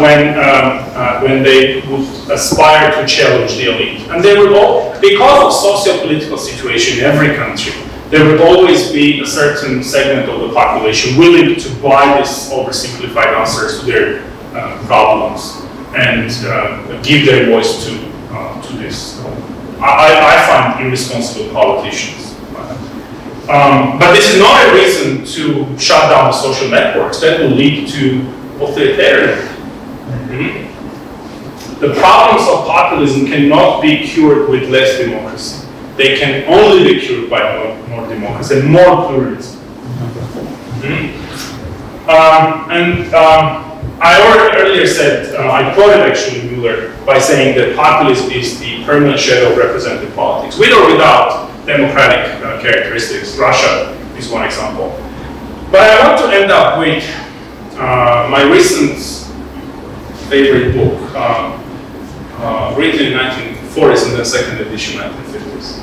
when they would aspire to challenge the elite. And they will all, because of socio-political situation in every country, there will always be a certain segment of the population willing to buy this oversimplified answers to their problems and give their voice to this. I find irresponsible politicians. But this is not a reason to shut down the social networks. That will lead to authoritarianism. The problems of populism cannot be cured with less democracy. They can only be cured by more democracy and more pluralism. I already earlier said, I quoted actually Mueller by saying that populism is the permanent shadow of representative politics, with or without democratic characteristics. Russia is one example. But I want to end up with my recent favorite book, written in 1940s and then second edition 1950s.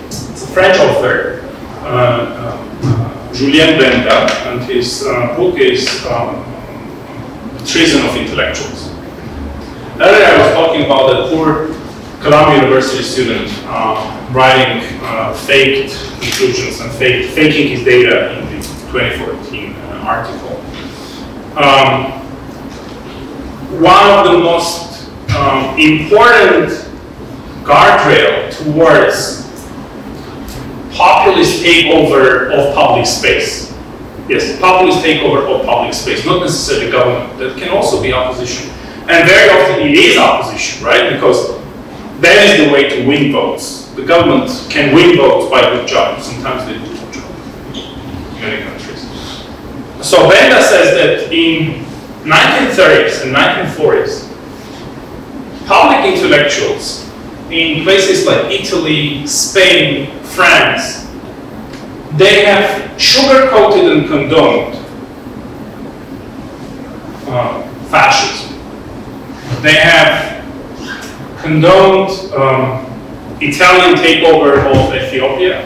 It's a French author, Julien Benda, and his book is Treason of Intellectuals. Earlier I was talking about the poor Columbia University student writing faked conclusions and faking his data in the 2014 article. One of the most important guardrail towards populist takeover of public space. Yes, populist takeover of public space, not necessarily government. That can also be opposition. And very often it is opposition, right? Because that is the way to win votes. The government can win votes by good job. Sometimes they do a good job in many countries. So Benda says that in 1930s and 1940s, public intellectuals in places like Italy, Spain, France, they have sugar-coated and condoned fascism. They have condoned Italian takeover of Ethiopia,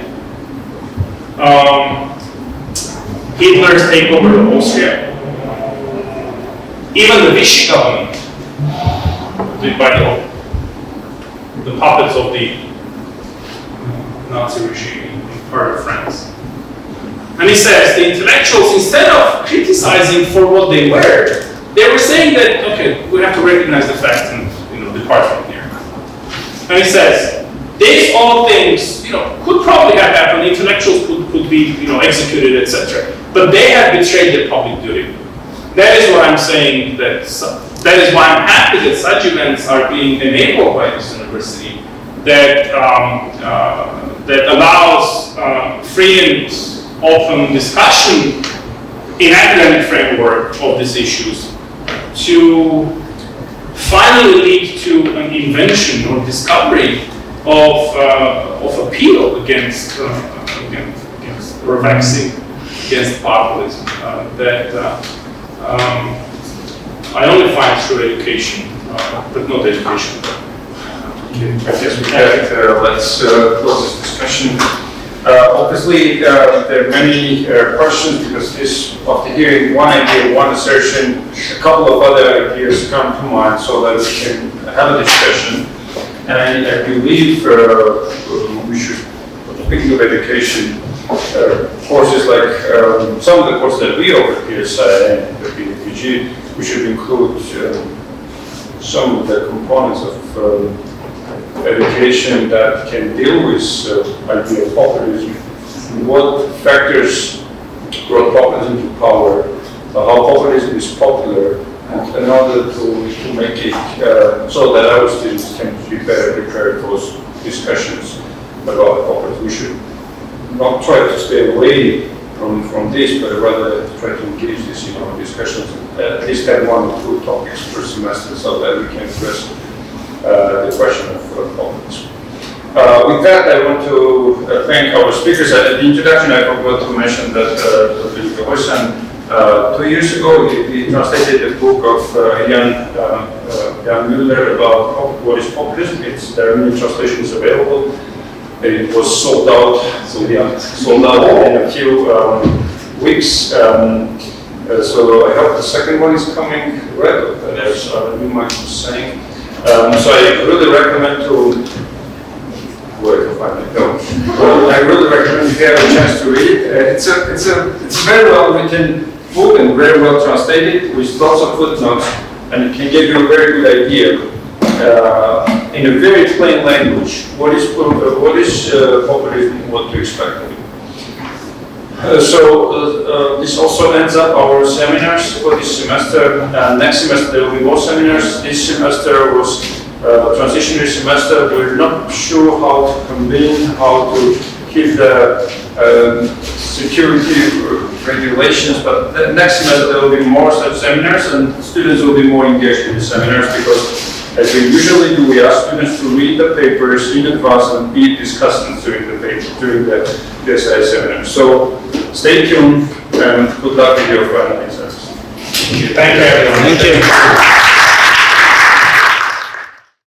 Hitler's takeover of Austria, even the Vichy government, the puppets of the Nazi regime in part of France. And he says the intellectuals, instead of criticizing for what they were saying that, okay, we have to recognize the facts and depart from here. And he says, these all things, could probably have happened. Intellectuals could be, executed, etc. But they have betrayed their public duty. That is what I'm saying. That is why I'm happy that such events are being enabled by this university. That that allows free and open discussion in academic framework of these issues to finally lead to an invention or discovery of appeal against or vaccine against populism that I only find through education, but not education. Okay, I guess we can let's close this discussion. Obviously, there are many questions because this, after hearing one idea, one assertion, a couple of other ideas come to mind so that we can have a discussion. And I believe we should, speaking of education, courses like some of the courses that we offer at PSIA and the PDPG, we should include some of the components of education that can deal with idea of populism. What factors brought populism to power, how populism is popular, and in order to make it so that our students can be better prepared for those discussions about populism. We should not try to stay away from this, but rather try to engage this in discussions, at least have 1 or 2 topics per semester so that we can address the question of populism. With that, I want to thank our speakers. At the introduction, I forgot to mention that Nikoghosyan, 2 years ago, he translated the book of Jan Müller about what is populism. The Armenian translation is available. It was sold out, sold out in a few weeks. So I hope the second one is coming right, as you might be saying. So I really recommend I really recommend if you have a chance to read it. It's a very well written book and very well translated with lots of footnotes, and it can give you a very good idea in a very plain language what is populism, what to expect of it. This also ends up our seminars for this semester. Next semester there will be more seminars. This semester was a transitionary semester. We're not sure how to convene, how to keep the security regulations, but the next semester there will be more such seminars and students will be more engaged in the seminars because, as we usually do, we ask students to read the papers in advance and be discussants during the PSIA seminar. So stay tuned and good luck with your final exams. Thank you, everyone. Thank you.